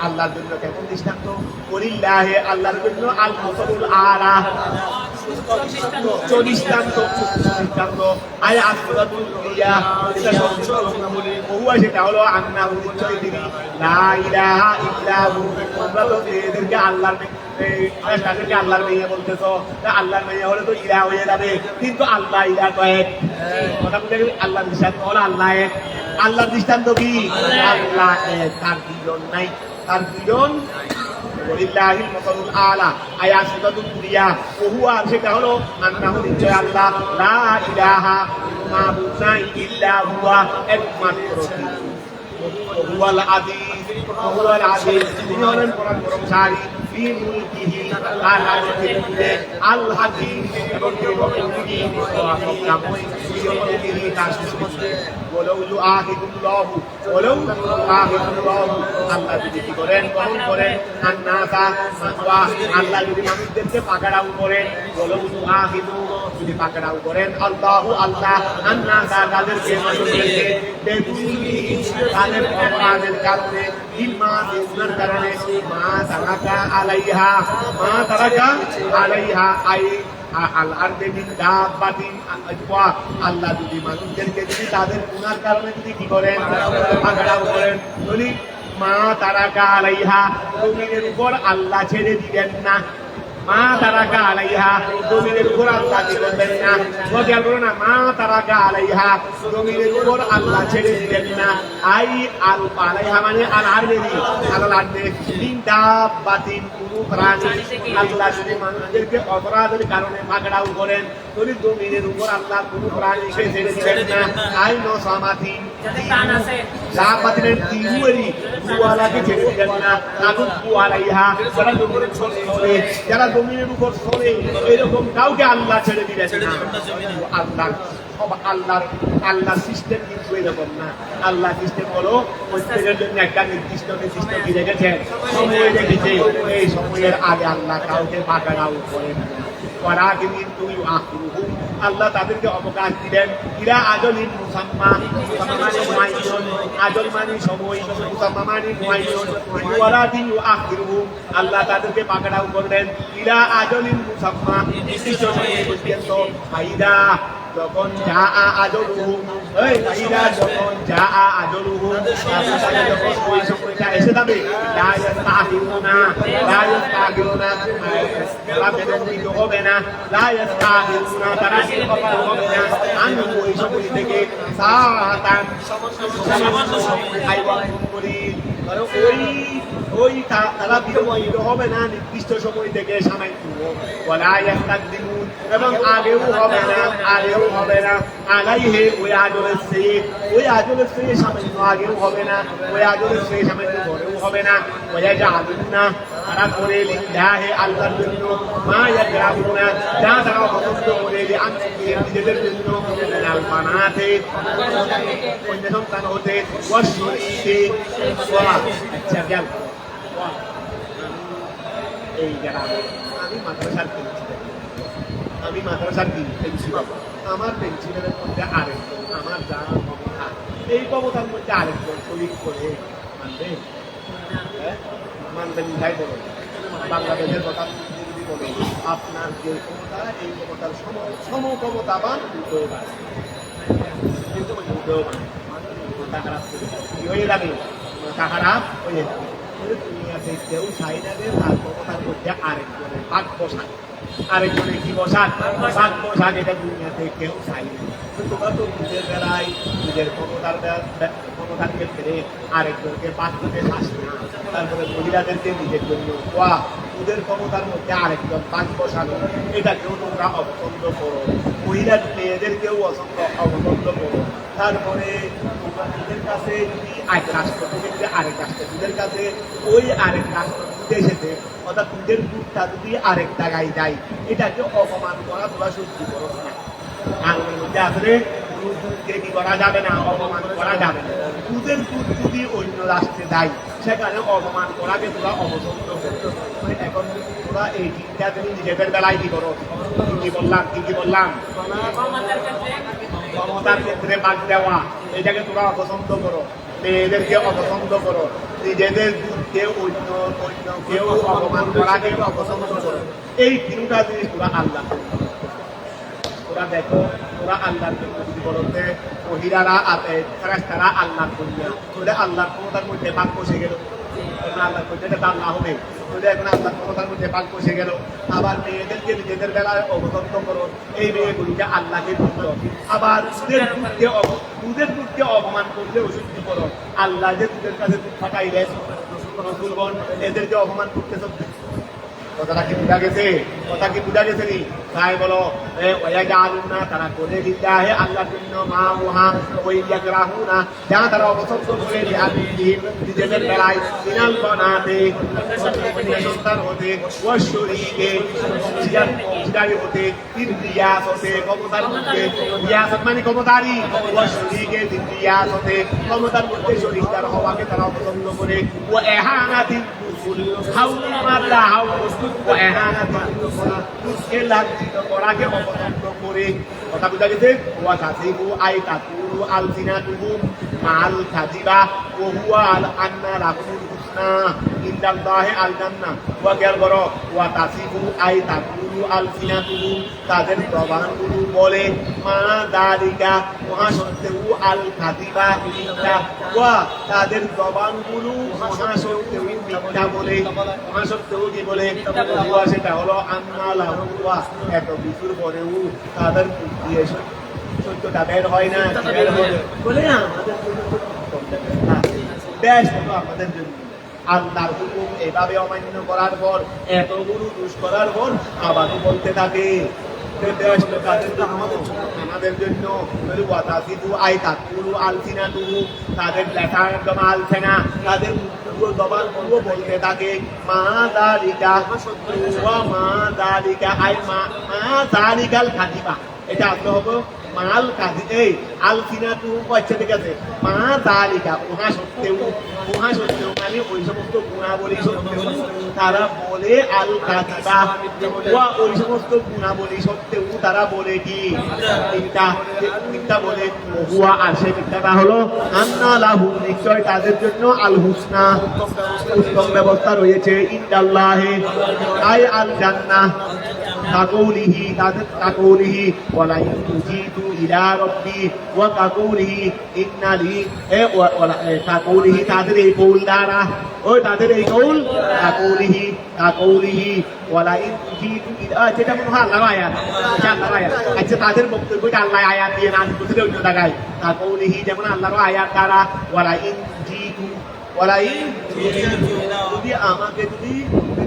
আল্লাহর জন্য কেমন দৃষ্টান্ত? ওলিল্লাহি আল্লাহর জন্য আল মাসালুল আলা দৃষ্টান্ত, দৃষ্টান্ত। আয় আসরাতুল ইয়া এটা বহুয়া, সেটা হলো আন্নাহু নিশ্চয় তিনি লা ইলাহা ইল্লাহু, তোমরা তো এদেরকে আল্লাহর তাদেরকে আল্লাহর মেয়ে বলতেছো, আল্লাহর মেয়ে হলে তো ইলাহ হয়ে যাবে, কিন্তু আল্লাহ ইলাহ তো এক। কথা বলতে গেলে আল্লাহর দৃষ্টান্ত হলো আল্লাহ এক। আল্লাহর দৃষ্টান্ত কি? আল্লাহ এক, তার দুজন নাই, তার দুজন। ওয়ালিল্লাহিল মাসালুল আলা আয়াত সূরাতুল কুরিয়া ওহুয়া, সেটা হলো আন্নাহু নিশ্চয় আল্লাহ লা ইলাহা মাবুদ নাই ইল্লা হুয়া, একমাত্র তিনি। ওহুয়াল আজিজ, ওহুয়াল আজিজ, তিনি হলেন পরাক্রমশালী, ফি মুলকিহি তার রাজত্বে, আল হাকিম এবং তিনি তার সৃষ্টি। ওয়ালাউ ইউআখিদুল্লাহু ওয়ালাউ ইউআখিদুল্লাহু, আল্লাহ যদি কি করেন গ্রহণ করেন আন্নাসা মাসওয়া, আল্লাহ যদি মানুষদেরকে পাকড়াও করেন, ওয়ালাউ ইউআখিদু যদি পাকড়াও করেন আল্লাহু আল্লাহ আন্নাসা তাদেরকে মানুষদেরকে বেগুনি তাদের অপরাধের কারণে বিমা গুনার কারণে মা তারাকা আলাইহা আই আল্লাহ যদি মানুষদেরকে যদি তাদের গুনার কারণে যদি কি করেন পাকড়াও করেন, বলি মা তারাকা আলাইহা জমিনের উপর আল্লাহ ছেড়ে দিবেন না, মা তারাকা আলাইহা জমিনের উপর আল্লাহ ছেড়ে না, খেয়াল করো না, মা তারাকা আলাইহা জমিনের উপর আল্লাহ ছেড়ে দিবেন না। আই আল আলাইহা মানে আল আরদি, আল আরদি তিন দাব্বাতিন, কোনো প্রাণী আল্লাহ যদি মানুষদেরকে অপরাধের কারণে পাকড়াও করেন, যদি জমিনের উপর আল্লাহ কোনো প্রাণীকে ছেড়ে দিবেন না। আই নসামাতিন দাব্বাতিনের তিনুরি বুয়ালাকে ছেড়ে দিবেন না, লাগুন বুয়ালাইহা যারা জমিনের উপর চলে, যারা জমিনের উপর চলে এরকম কাউকে আল্লাহ ছেড়ে দিবেন না। আল্লাহ আল্লাহ সিস্টেম কিন্তু এরকম না। আল্লাহ সিস্টেম হলো প্রত্যেকের জন্য একটা নির্দিষ্ট কি রেখেছে, সময় রেখেছে, এই সময়ের আগে আল্লাহ কাউকে পাকড়াও করেন না। আল্লাহ তাদেরকে অবকাশ দিলেন, ইরা আজলিন মুসাম্মা, আজল মানে সময়, মুসাম্মা মানে মুআয়্যান, ওয়ালাকিন ইউআখিরুহুম, আল্লাহ তাদেরকে পাকড়াও করলেন ইরা আজলিন মুসাম্মা, নির্দিষ্ট সময় পর্যন্ত। ফাইদা যখন যা আজলুহুম, ফাইদা যখন যা যখন ওই সময়টা এসে যাবে তারা বিলম্বিত হবে না, তারা হবে না। আমি ওই সময় থেকে তারা বিলম্বিত হবে না নির্দিষ্ট সময় থেকে সামান্য এবং আগেও হবে না আলাইহে ওই আজলের চেয়ে সামান্য আগেও হবে না, ওই আজলের চেয়ে সামান্য পরেও হবে না। তারা করে লিল্লাহি আল্লাহর জন্য মা ইয়াকরাহুনা যা তারা পছন্দ করে নিজেদের জন্য মিনাল বানাতে কন্যা সন্তান হতে ওয়াশরিকি আচ্ছা গেল এই যারা আমি মাদ্রাসার প্রিন্সিপাল আমার প্রিন্সিপালের মধ্যে আরেকজন আমার যা ক্ষমতা এই ক্ষমতার মধ্যে আরেকজন শরীর করে মানবেন তাই বলুন। বাংলাদেশের কথা যদি বলি আপনার যে ক্ষমতা এই ক্ষমতার সমক্ষমতাবান উদয়বান কিন্তু উদয়বান মাথা খারাপ কি হয়ে যাবে, মাথা খারাপ হয়ে যাবে। দুনিয়াতে কেউ চাই না যে তার ক্ষমতার মধ্যে আরেকজনের পাক বসাক, আরেকজনের কি বসাক পাক বসাক, এটা দুনিয়াতে কেউ চাই না। তোমরা তো নিজের বেলায় নিজের ক্ষমতার ক্ষেত্রে আরেকজনকে পাক দিতে চাস না, তারপরে মহিলাদেরকে নিজের জন্য ওদের ক্ষমতার মধ্যে আরেকজন পাক বসানো এটাকেও তোমরা অপছন্দ করো, মহিলা মেয়েদেরকেও অপছন্দ করো। তারপরে তোমরা নিজের কাছে যদি এক রাষ্ট্র থেকে যদি আরেক রাষ্ট্র নিজের কাছে ওই আরেক রাষ্ট্র দুধে এসেছে, অর্থাৎ দুধের দুধটা যদি আরেক জায়গায় যায় এটাকে অপমান করা তোমরা সহ্য করো না। আঙুলের মধ্যে আসলে দুধকে কি করা যাবে না, অপমান করা যাবে না। দুধের দুধ যদি অন্য রাষ্ট্রে যায় সেখানে অপমান করাকে তোরা অপছন্দ করতো। এখন তোরা এই চিন্তা তুমি নিজেদের বেলায় কি করো, কি বললাম ক্ষমতার ক্ষেত্রে বাদ দেওয়া এটাকে তোরা অপছন্দ করো, মেয়েদেরকে অপছন্দ করো, নিজেদের দুধকে অন্য কেউ অপমান করাকে অপছন্দ করো। এই তিনটা জিনিস তোরা আল্লাহ তোরা দেখো, তোরা আল্লাহর জন্য যদি বলতে মহিলারা ফেরেশতারা আল্লাহর জন্য তোদের আল্লাহর ক্ষমতার মধ্যে ভাগ বসে গেল, আল্লাহর মধ্যে আল্লাহ হবে তোদের এখন আল্লাহর ক্ষমতার মধ্যে ভাগ বসে গেল। আবার মেয়েদেরকে নিজেদের বেলায় অবগত করো, এই মেয়েগুলিকে আল্লাহকে বুঝলো। আবার দুধের দুধকে অপমান করলে অসুস্থ করো, আল্লাহ যে দুধের কাছে দুধ ফাটাইলেন রসুলগণ এদেরকে অপমান করতে চলবে। কথাটা কি বুঝা গেছে নি? তাই বলো না তারা করে লিল্লাহি আল্লাহর জন্য মা ওহা ওই ইয়াকরাহুনা যা তারা অপছন্দ করে নিজেদের বেলায় মিনাল বানাতে সন্তান হতে ওয়াশরিকে অংশীদারি হতে ইরদিয়াস হতে ক্ষমতার মধ্যে রিয়াসত মানে ক্ষমতারই ওয়াশরিকে ইরদিয়াস হতে ক্ষমতার মধ্যে শরীকদার হওয়াকে তারা অপছন্দ করে ও এহানাতি লাঞ্ছিত করাকে অপছন্দ করে। কথা বুঝা গেছে? ওয়া তাসিবু আই তাকুলু আলসিনাতুহুম মাল কাযিবা ওয়া হুয়া আল আন্না লাকুল হুসনা ইনদাল্লাহি আল জান্নাহ। ওয়া খেয়াল করো, ওয়া তাসিবু আই তাকুলু আলসিনাতুহুম তাদের জবানগুলো বলে মা যালিকা ওয়া সত্তেউ আল কাযিবা মিথ্যা। ওয়া তাদের জবানগুলো মহা সত্তেউ মিথ্যা বলে, মহা সত্তেউ কি বলে? ওয়া সেটা হলো আন্না লাহুয়া এত কিছুর পরেও তাদের দিয়ে সত্যটা বের হয় না, বের হবে বলে আমাদের বেশ হলো আমাদের জন্য। আল্লাহর হুকুম এভাবে অমান্য করার পর এতগুলো দোষ করার পর আবারও বলতে থাকে আমাদের জন্য তাদের লেখা একদম আলছে না, তাদের জবান পুরো বলতে থাকে মা দালিকা মা দালিকা আই মা দালিকাল খাদিবা। এটা আসলে হবো মাল কাজী এই আলসিনা তু পয়সা ঠিক আছে মা দালিকা উহা সত্ত্বেও মানে ওই সমস্ত গুণাবলী সত্ত্বেও তারা বলে আল কাদিবা ওই সমস্ত গুণাবলী সত্ত্বেও তারা বলে কি মিথ্যা বলে হুয়া। আর সেই মিথ্যাটা হলো আন্না লাহু নিশ্চয় তাদের জন্য আল হুসনা উত্তম ব্যবস্থা রয়েছে ইনদাল্লাহি আই আল জান্নাহ কাকৌলিহি তাদের কাকৌলিহি ওয়ালা ইউজিতু ইলা রাব্বি ওয়া কাকৌলিহি ইন্নালি কাকৌলিহি তাদের এই কৌল দ্বারা ওই তাদের এই কৌল কাকৌলিহি ওয়ালা ইউজিতু ইলা যেটা মনে হয় আল্লাহর আয়াত আচ্ছা তাদের বক্তব্যটা আল্লাহ আয়াত দিয়ে না বুঝলে অন্য জায়গায় কাকৌলিহি যেমন আল্লাহর আয়াত দ্বারা ওয়ালা ইউজিতু যদি আমাকে যদি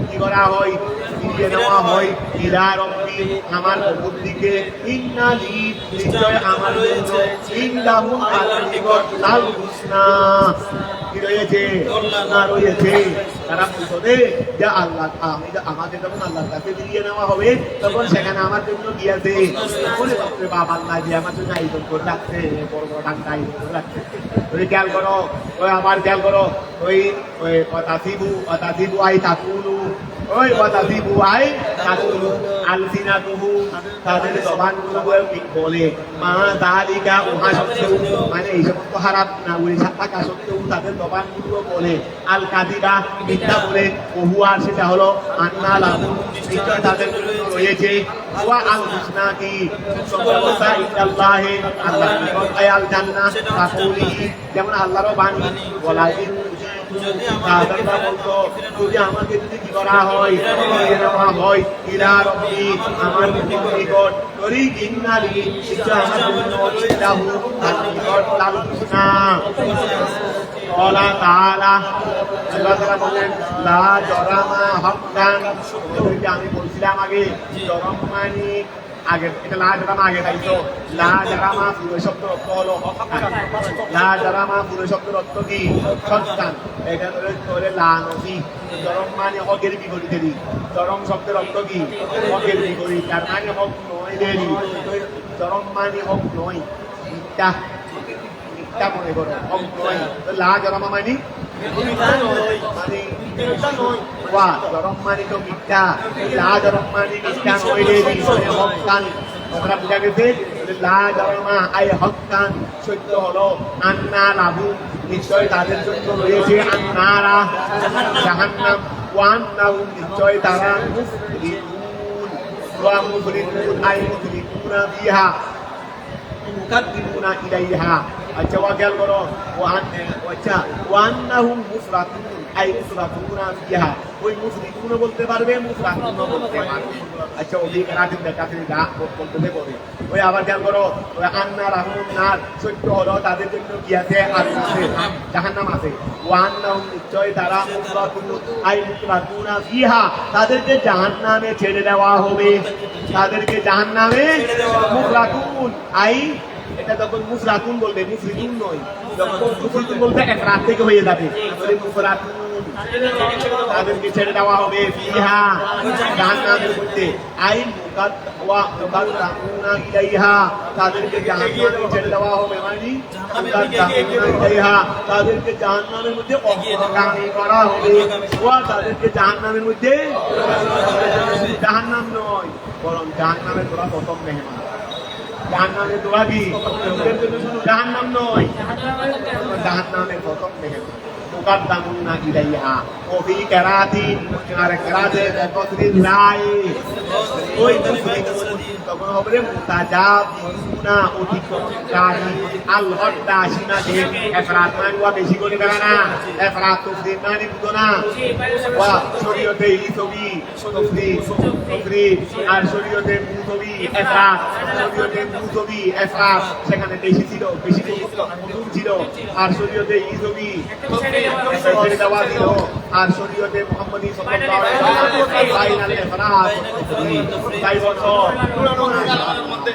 কি করা হয় ফিরিয়ে নেওয়া হয় ইলা রব্বি আমার প্রভুর দিকে ইন্নালি নিশ্চয় আমার জন্য ইন্দাহু আলাল নিকট লাল হুসনা কি রয়েছে না রয়েছে তারা বলছে যে আল্লাহ আমাকে যখন আল্লাহর কাছে ফিরিয়ে নেওয়া হবে তখন সেখানে আমার জন্য কি আছে বলে বাবা আল্লাহ যে আমার জন্য আয়োজন করে রাখছে বড় বড় ডাক্তার আয়োজন করে রাখছে তুমি খেয়াল করো ওই আবার খেয়াল করো ওই ওই অতাসিবু আই তাকুলু ওই অতাসিবু আই তাকুলু আলসিনাতুহু তাদের জবানগুলো বলে মা দালিকা উহা সত্ত্বেও মানে এই সমস্ত হারাত না বলে থাকা সত্ত্বেও তাদের জবানগুলো বলে আল কাদিবা মিথ্যা বলে ওহুয়া সেটা হলো আন্না লাহু নিশ্চয় তাদের রয়েছে ওয়া আল হুসনা কি সুবহানাল্লাহ ইল্লাল্লাহি আল্লাহ আয়াল জান্নাহ তাকুলিহি যেমন আল্লাহর বাণী বলা যদি আমাকে যদি কি করা হয় নেওয়া হয় ইলা রব্বি আমার নিকট করি ইন্নালি নিশ্চয় আমার জন্য তার নিকট লাল হুসনা আল্লাহ তাআলা বলেন লা জরামা হাক্কান আমি বলছিলাম আগে জরম মানে আগে এটা লা জারামা আগে তাইতো লা জারামা পুরো শব্দ অর্থ হলো হক্কান লা জারামা পুরো শব্দের অর্থ কি সত্যান এটা ধরে লা নবী জরম মানে হকের বিপরীতে দি জরম শব্দের অর্থ কি হকের বিপরীত তার মানে হক নয় দেরি জরম মানে হক নয় মিথ্যা মিথ্যা মনে করো হক নয় লা জারামা মানে মিথ্যা নয় মানে মিথ্যা নয় ওয়া জরম মানে তো মিথ্যা লা জরম মানে মিথ্যা নয় দেরি হক্কান কথাটা বুঝা গেছে লা জারামা আই হক্কান সত্য হলো আন্না লাহু নিশ্চয় তাদের জন্য রয়েছে আন্নারা জাহান্নাম ওয়ান্নাহু নিশ্চয় তারা মুফলিহুন ওয়া মুফলিহুন আই মুফলিহুনা বিহা মুকাদ্দিমুনা ইলাইহা আচ্ছা ওয়া খেয়াল করো ওয়ান্নাহুম মুফরাতুন আই মুফরাতুনা বিহা ওই মুফরিদুন বলতে পারবে মুফরাতুন বলতে পারবে আচ্ছা ওই কারাতিন দেখাতে যা বলতে পারে ওই আবার খেয়াল করো ওই আন্না রাহুন নার সত্য হলো তাদের জন্য কি আছে আর আছে জাহান্নাম আছে ওয়ান্নাহুম নিশ্চয় তারা মুফরাতুন আই মুফরাতুনা বিহা তাদেরকে জাহান্নামে ছেড়ে দেওয়া হবে তাদেরকে জাহান্নামে মুফরাতুন আই এটা তখন মুফরাতুন বলবে মুফরিদুন নয় যখন মুফরিদুন বলতে এক রাত থেকে হয়ে যাবে মুফরাতুন তাদেরকে ছেড়ে দেওয়া হবে ফিহা জাহান্নামের মধ্যে আই মুকাদ্দামুনা ইলাইহা তাদেরকে জাহান্নামে ছেড়ে দেওয়া হবে মানে মুকাদ্দামুনা ইলাইহা তাদেরকে জাহান্নামের মধ্যে অগ্রগামী করা হবে ওয়া তাদেরকে জাহান্নামের মধ্যে জাহান্নাম নয় বরং জাহান্নামের তোরা প্রথম মেহমান জাহান্নামের দোয়া কি লোকের জন্য শুধু জাহান্নাম নয় জাহান্নামের প্রথম মেহমান মুকাদ্দামুনা ইলাইহা ও ফি কিরাতিন আর কিরাতে তাফসীর নাই ওই তখন হবে মুতাজাবিনা অতিক্রমকারী আল হদ্দাসিনা যে এফরাত মানে ওয়া বেশি করে দেবে না এফরাত তফসীর মানে বুঝো না ওয়া শরীয়তে ইসবি তফসীর আর শরীয়তে মুতবি এফরাত শরীয়তে মুতবি এফরাত সেখানে বেশি ছিল বেশি ছিল আর শরীয়তে ইসবি ছেড়ে দেওয়া ছিল আর শরীয়তে মুহাম্মদী সাল্লাল্লাহু আলাইহি ওয়াসাল্লাম ফাইনাল ইফরাত তাই বলছো মধ্যে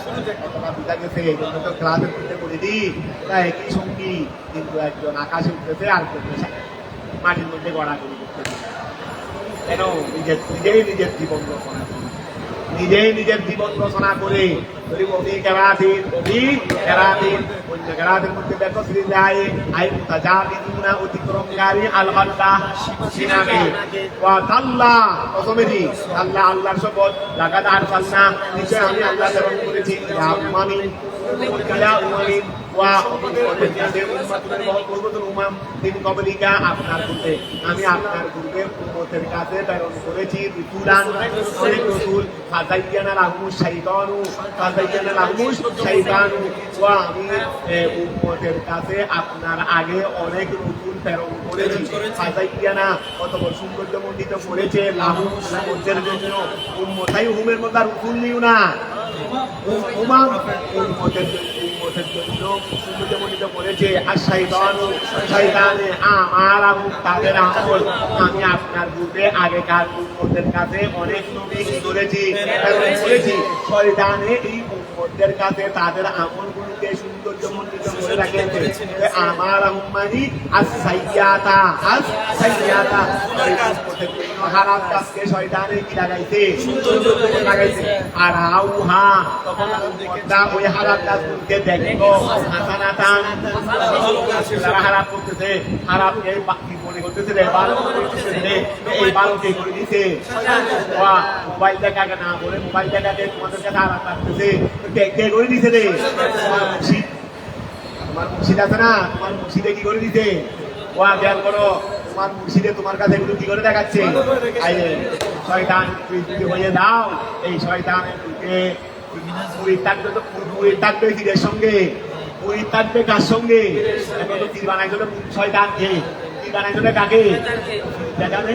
শুরু থেকে কথা বুঝা গেছে এই জন্য তো ক্লাসের মধ্যে বলে দিই তাই একই সঙ্গী কিন্তু একজন আকাশে উঠতেছে আর করতেছে মাটির মধ্যে গড়াগড়ি করতেছে কেন নিজেই নিজের জীবন রচনা নিজেই নিজের জীবন রচনা করে অন্য কেরাতের মধ্যে দেখো শ্রীলায় আই মুতাজাবিদুনা অতিক্রমকারী আল আল্লাহ সিনাবে ওয়া তাল্লাহ কসমেদি আল্লাহ আল্লাহর শপথ লাগাদ আরসালনা নিশ্চয় আমি আল্লাহ প্রেরণ করেছি ইয়া উমামিন ওয়া উম্মতের কাছে উম্মাতুল মুহাম্মাদুর উমাম তিন কবলিকা আপনার পূর্বে আমি আপনার পূর্বে উম্মতের কাছে প্রেরণ করেছি রাসূলান অনেক রাসূল ফাযাইয়ানা লাহুমুশ শাইতানু ওয়া আমি উম্মতের কাছে আপনার আগে অনেক রাসূল প্রেরণ করেছি ফাযাইয়ানা কতবার সৌন্দর্যমণ্ডিত করেছে লাহুম উম্মতের জন্য উম্মতাই হুমের মধ্যে রাসূল নিও না উমাম উম্মতের জন্য সৌন্দর্যমণ্ডিত করেছে আর শয়তানে আমার তাদের আমল আমি আপনার পূর্বে আগেকার উম্মতের কাছে অনেক নবী করেছি শয়তানে এই উম্মতের কাছে তাদের আমলগুলোকে সৌন্দর্যমণ্ডিত করে রাখেছে আমার উম্মানি as-sayyiata খারাপ কাজকে শয়তানে কি লাগাইছে সৌন্দর্য লাগাইছে আর আউহা তখন ওই খারাপ কাজগুলোকে দেখো হাসানাতান যারা খারাপ করতেছে খারাপ এই মনে করতেছে রে ভালো করতেছে রে এই ভালো কে করে দিছে মোবাইল দেখাকে না বলে মোবাইল দেখাকে তোমাদের কাছে খারাপ লাগতেছে কে করে দিছে রে তোমার মুর্শিদ আছে না তোমার মুর্শিদে কি করে দিছে জ্ঞান করো তোমার মুর্শিদে তোমার কাছে এগুলো কি করে দেখাচ্ছে শয়তান তুই যদি হয়ে দাও এই শয়তানের তুইকে থাকবে তীরের সঙ্গে পুরী থাকবে কার সঙ্গে এখন তো তীর বানাইছিল শয়তানকে তীর বানাইছিল কাকে দেখাবে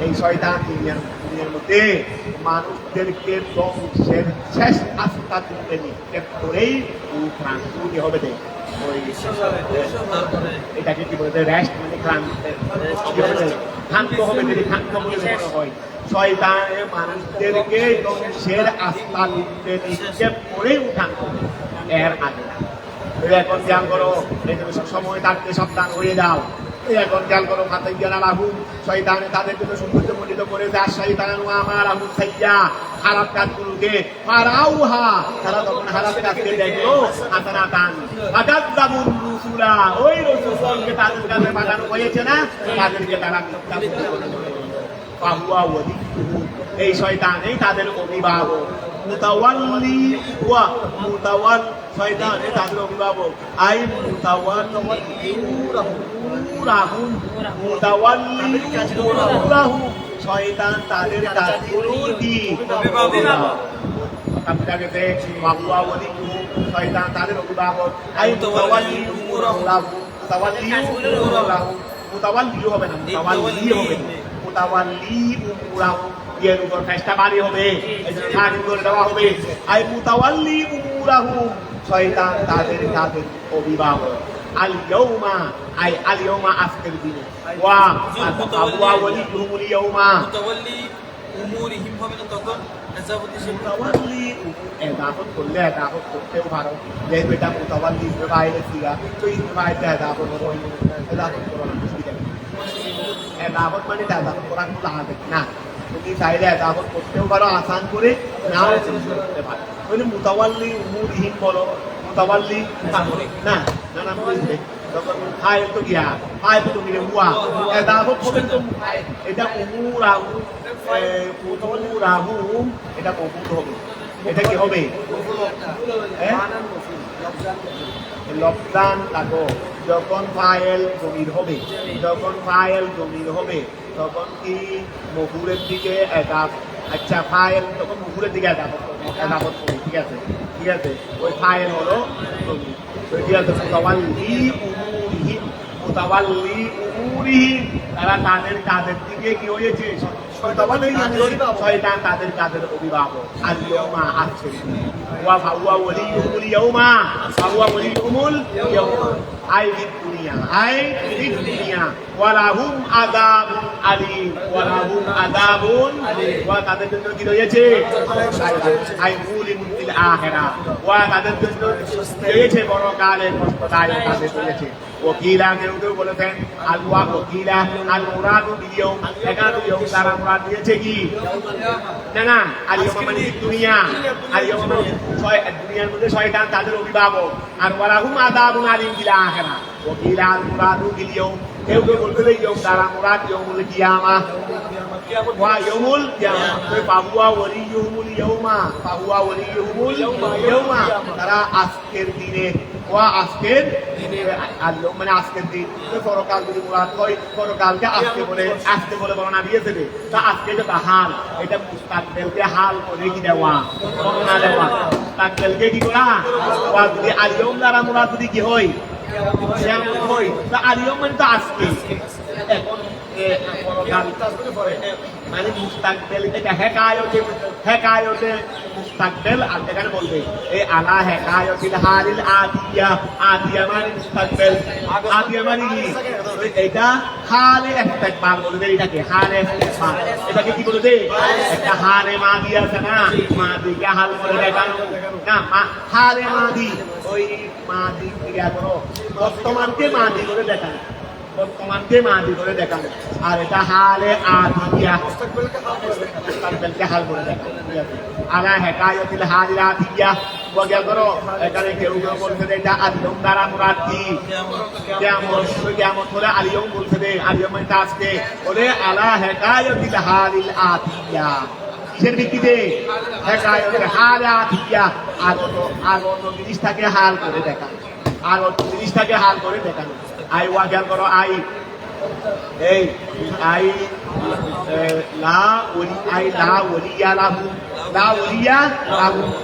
এই শয়তান দুনিয়ার মধ্যে মানুষদেরকে ধ্বংসের শেষ আস্থা তুলতে নিক্ষেপ করেই ক্রান্তি হবে দেয় এটাকে কি বলে রেস্ট মানে ক্ষান্ত হবে যদি ক্ষান্ত বলে হয় শয়তানে মানুষদেরকে ধ্বংসের আস্থা তুলতে নিক্ষেপ করেই উঠান এর আগে এখন ধ্যান করো সময় থাকতে সাবধান হয়ে যাও এখন খেয়াল করো ফাতাইয়ানা লাহুম শয়তানে তাদের জন্য সৌন্দর্যমণ্ডিত করেছে আর শয়তানু আমারাহু সাইয়্যা খারাপ কাজগুলোকে ফারাউহা তারা তখন খারাপ কাজকে দেখলো হাসানাতান ফাকাযযাবুর রুসুলা ওই রাসূলকে তাদের কাছে পাঠানো হয়েছে না তাদেরকে তারা মিথ্যা বলে ফাহুয়া ওয়ালিয়ুহু এই শয়তানই তাদের অভিভাবক মুতাওয়াল্লি ওয়া মুতাওয়াল শয়তানে তাদের অভিভাবক আই মুতাওয়াল্লি শয়তান তাদের শয়তান তাদের অভিভাবক আই মুতাওয়াল্লি মুতাওয়াল্লি হবে না মুতাওয়াল্লি হবে মুতাওয়াল্লি উমুরাহু এর উপর ফেরেশতা বাড়ি হবে এজন্য করে দেওয়া হবে আই মুতাওয়াল্লি উমুরাহু শয়তান তাদের অভিভাবক আল ইয়াউমা আই আল ইয়াউমা আজকের দিনে ওয়া আবওয়া ওয়ালিহুমুল ইয়াউমা মুতাওয়াল্লি উমুরিহিম হবে না তখন মুতাওয়াল্লি এদাবত করলে এদাবত করতেও পারো যেহেতু এটা মুতাওয়াল্লি বাইরে ছিল তো এই বাইরে এদাবত হয় এদাবত করার সুবিধা এদাবত মানে এদাবত করার কোনো লাভ না তুমি চাইলে এদাবত করতেও পারো আসান করে নাও করতে পারো ওই মুতাওয়াল্লি উমুরিহিম বলো মুতাওয়াল্লি না না না বুঝবে তখন ফাইল তো গিয়া ফাইল তো গিয়ে হুয়া এদাবত হবে তো এটা উমুরাহু উমুরাহুম এটা মফুল হবে এটা কি হবে লফজান থাকো যখন ফাইল জমির হবে তখন কি মফুলের দিকে আচ্ছা ফাইল তখন মফুলের দিকে এদাবত হবে ঠিক আছে ওই ফাইল হলো জমির ঠিক আছে মুতাওয়াল্লি উমুরিহিম তারা তাদের দিকে কি হয়েছে শয়তান তাদের কাজের অভিভাবক আল ইয়াউমা আজকে ওয়া ফাহুয়া ওয়ালিয়ুহুল ইয়াউমা আই ফিদ দুনিয়া ওয়া লাহুম আযাবুন আলীম ওয়া তাদের জন্য কি রয়েছে আই মুলিমুন ফিল আখিরাহ ওয়া তাদের জন্য রয়েছে পরকালের কষ্টদায়ক তাদের রয়েছে ওকিলা কেউ বলেছেন আল ওকিলা আল মুরাদু বিয়াউম এখানে ইয়াউম দ্বারা মুরাদ দিয়েছে কি না আল ইয়াউম মানে দুনিয়ার মধ্যে শয়তান তাদের অভিভাবক আর ওয়ালাহুম আযাবুন আলীম ফিল আখিরাহ ওকিলা আল মুরাদু বিয়াউম কেউ বলতে ইয়াউম দ্বারা মুরাদ ইয়াউমুল কিয়ামাহ ওয়া ইয়াউমুল কিয়ামা ফাহুয়া ওয়ালিয়ুহুমুল ইয়াউমা ফাহুয়া ওয়ালিয়ুহুমুল ইয়াউমা তারা আজকের দিনে ওয়া আজকের আল্লাহ মানে আজকের দিন পরকাল যদি মুরাদ হয় পরকালকে আজকে বলে বর্ণনা দিয়ে দেবে তা আজকে যেটা হাল এটা মুস্তাকবিলকে হাল করে কি দেওয়া বর্ণনা দেওয়া মুস্তাকবিলকে কি করা ওয়া যদি আলিয়ম দ্বারা মুরাদ যদি কি হয় যেমন হয় তা আলিয়ম মানে তো আজকে এখন মানে মুস্তাকবিল এটা হেকায়তে মুস্তাকবিল আর এখানে বলবে এই আলা হেকায়তিল হালিল আদিয়া মানে মুস্তাকবিল আদিয়া মানে কি এটা হালে ইস্তেকবাল বলবে এটাকে হালে ইস্তেকবাল এটাকে কি বলবে একটা হালে মাদি আছে না মাদিকে হাল করে দেখানো না হালে মাদি ওই মাদি কি করো বর্তমানকে মাদি করে দেখানো বর্তমানকে মাদি করে দেখানো আর এটা হালে আদিয়া মুস্তাকবিলকে হাল করে দেখানো আলা হেকায়তিল হালিল আদিয়া বগিয়া করো এখানে কেউ বলছে এটা আলিয়ম দ্বারা মুরাদ কি কিয়ামত হলে আলিয়ম বলছে রে আলিয়ম মানে আজকে বলে আলা হেকায়তিল হালিল আদিয়া কিসের ভিত্তিতে হেকায়তিল হাল আদিয়া আগত জিনিসটাকে হাল করে দেখানো আগত জিনিসটাকে হাল করে দেখানো আই ওয়াগিয়া করো আই এই আই লা ওলিয়া লাহু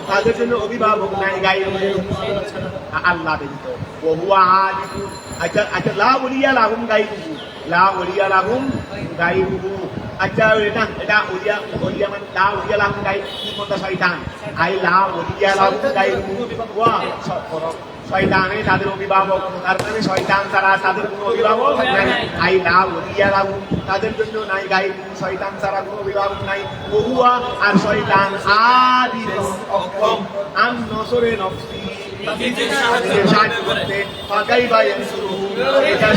তাদের জন্য অভিভাবক নাই গায়ে আল্লাহ ব্যতীত ওহুয়া আলিমু আচ্ছা লা ওলিয়া লাহুম গায়রুহু আচ্ছা এটা ওলিয়া মানে লা ওলিয়া লাহুম গায়রুহু শয়তান আই লা ওলিয়া লাহুম গায়রুহু ওয়া শয়তানে তাদের অভিভাবক তার মানে শয়তান ছাড়া তাদের কোনো অভিভাবক নাই আই লা ওলিয়া লাহুম তাদের জন্য নাই গায়রুহু শয়তান ছাড়া কোনো অভিভাবক নাই ওহুয়া আর শয়তান আদিদুন অক্ষম আন নসরে নফসি সাহায্য করতে ফাকাই বা ইয়ানসুরুহু এটা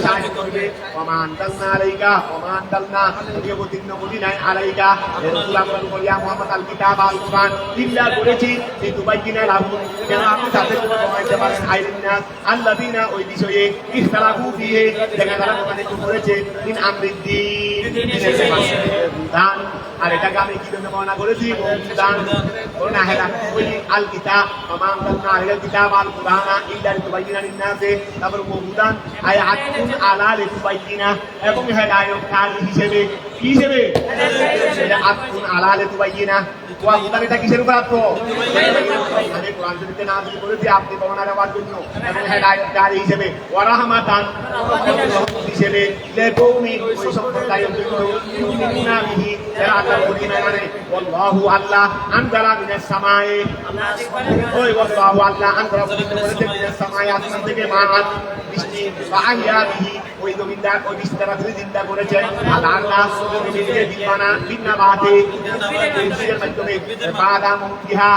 সাহায্য করবে ওমান দালনা আলাইকা ওমান দালনা এই অবতীর্ণ করি নাই আলাইকা রাসূলুল্লাহ বলিয়া মুহাম্মদ আল কিতাব আল কুরআন ইল্লা করেছি এই তুবাইকিনা লাহু কেন আপনি তাদের কোনো বলাইতে পারেন আইলিন নাস আল্লাযিনা ওই বিষয়ে ইখতালাফু ফিহি যারা তারা মনে করেছে ইন আমরিদ্দিন দান আর এটাকে আমি কি জন্য বর্ণনা করেছি দান না হেলা ওই আল কিতাব ওমান দালনা আলাইকা কিতাব আল কুরআন ইল্লা তুবাইকিনা লিন-নাসে তারপর মুদান আয়াতুন আলা লিতুবাইকিনা এবং হেদায়েত কাল হিসেবে কি হিসেবে এটা আতুন আলা লিতুবাইকিনা ওয়া মুদান এটা কিসের উপর আত্ম মানে কোরআন শরীফে নাযিল করেছে আপনি বর্ণনা দেওয়ার জন্য এবং হেদায়েত কাল হিসেবে ওয়া রাহমাতান হিসেবে লিকৌমি ওই সম্প্রদায়ের জন্য ইউমিনুনা বিহি যারা আল্লাহর প্রতি মানে আল্লাহু আল্লাহ আনজালা মিনাস সামায়ে ওই আল্লাহু আল্লাহ আনজালা মিনাস সামায়ে আসমান থেকে মা'আন বৃষ্টি বাহিয়া বিহি ওই জমিদার ওই বিস্তারা থেকে চিন্তা করেছেন আল্লাহ জমিকে বিন্না বাতে এর মাধ্যমে বাদাম ইহা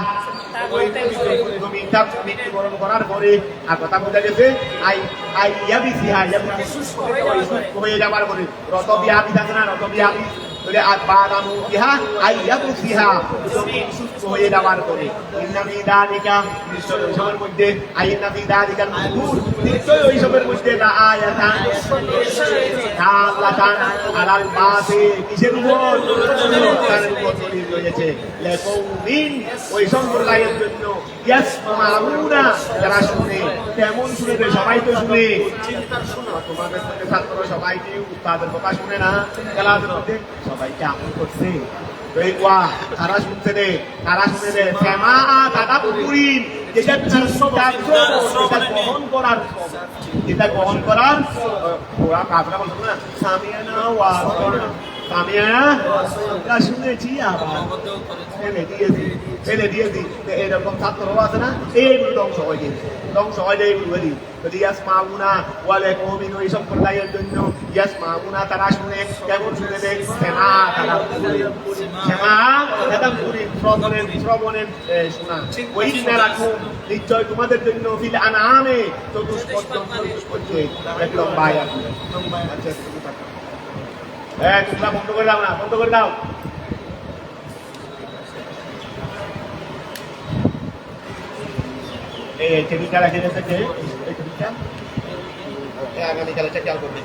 ওই জমিটা মৃত্যুবরণ করার পরে আর কথা বোঝা গেছে আই ইয়াবিসিহা হয়ে যাবার পরে রতবিয়াবি থাকে না রতবিয়াবি বলে আর বাদামু ইহা আই ইয়াবসিহা জমিন সুস্থ হয়ে যাবার পরে ইন্নামি দালিকা নিশ্চয় ওইসবের মধ্যে আইন্নামি দালিকাল মাযকুর নিশ্চয় ওইসবের মধ্যে লা আয়াতান দালাতান আলাল বাসি কিসের উপর তার উপর দলিল রয়েছে লিকৌমিন ওই সম্প্রদায়ের জন্য ইয়াসমাউনা যারা শুনে কেমন শুনবে সবাই তো শুনে চিন্তার শোনা তোমাদের মধ্যে ছাত্র সবাই কি উস্তাদের কথা শুনে না ক্লাসের মধ্যে সবাইকে আমল করছে তারা শুনছে রে তারা শুনে রে শ্যামা দাদা পুকুরিন যেটা যেটা গ্রহণ করার ওরা কাজরা বলতো না সামিয়ানা সামিয়ানা শুনেছি আবার ফেলে দিয়েছি এরকম ছাত্রও আছে না এইগুলো ধ্বংস হয়ে গেছে ধ্বংস হয়ে যায় এইগুলো যদি ইয়াসমাউনা ওয়ালে কওমিন ওই সম্প্রদায়ের জন্য ইয়াসমাউনা তারা শুনে কেমন শুনে দেয় শ্যামা তারা শ্যামা এটা শ্রবণের শোনা ওই না রাখুন নিশ্চয় তোমাদের জন্য ফিল আনআমে চতুষ্পদে এক লম্বা আয়াত আচ্ছা তোমরা বন্ধ করে দাও না বন্ধ করে দাও এই টেবিলটা রেখে দিয়েছে এই টেবিলটা আগামীকাল এটা খেয়াল করবে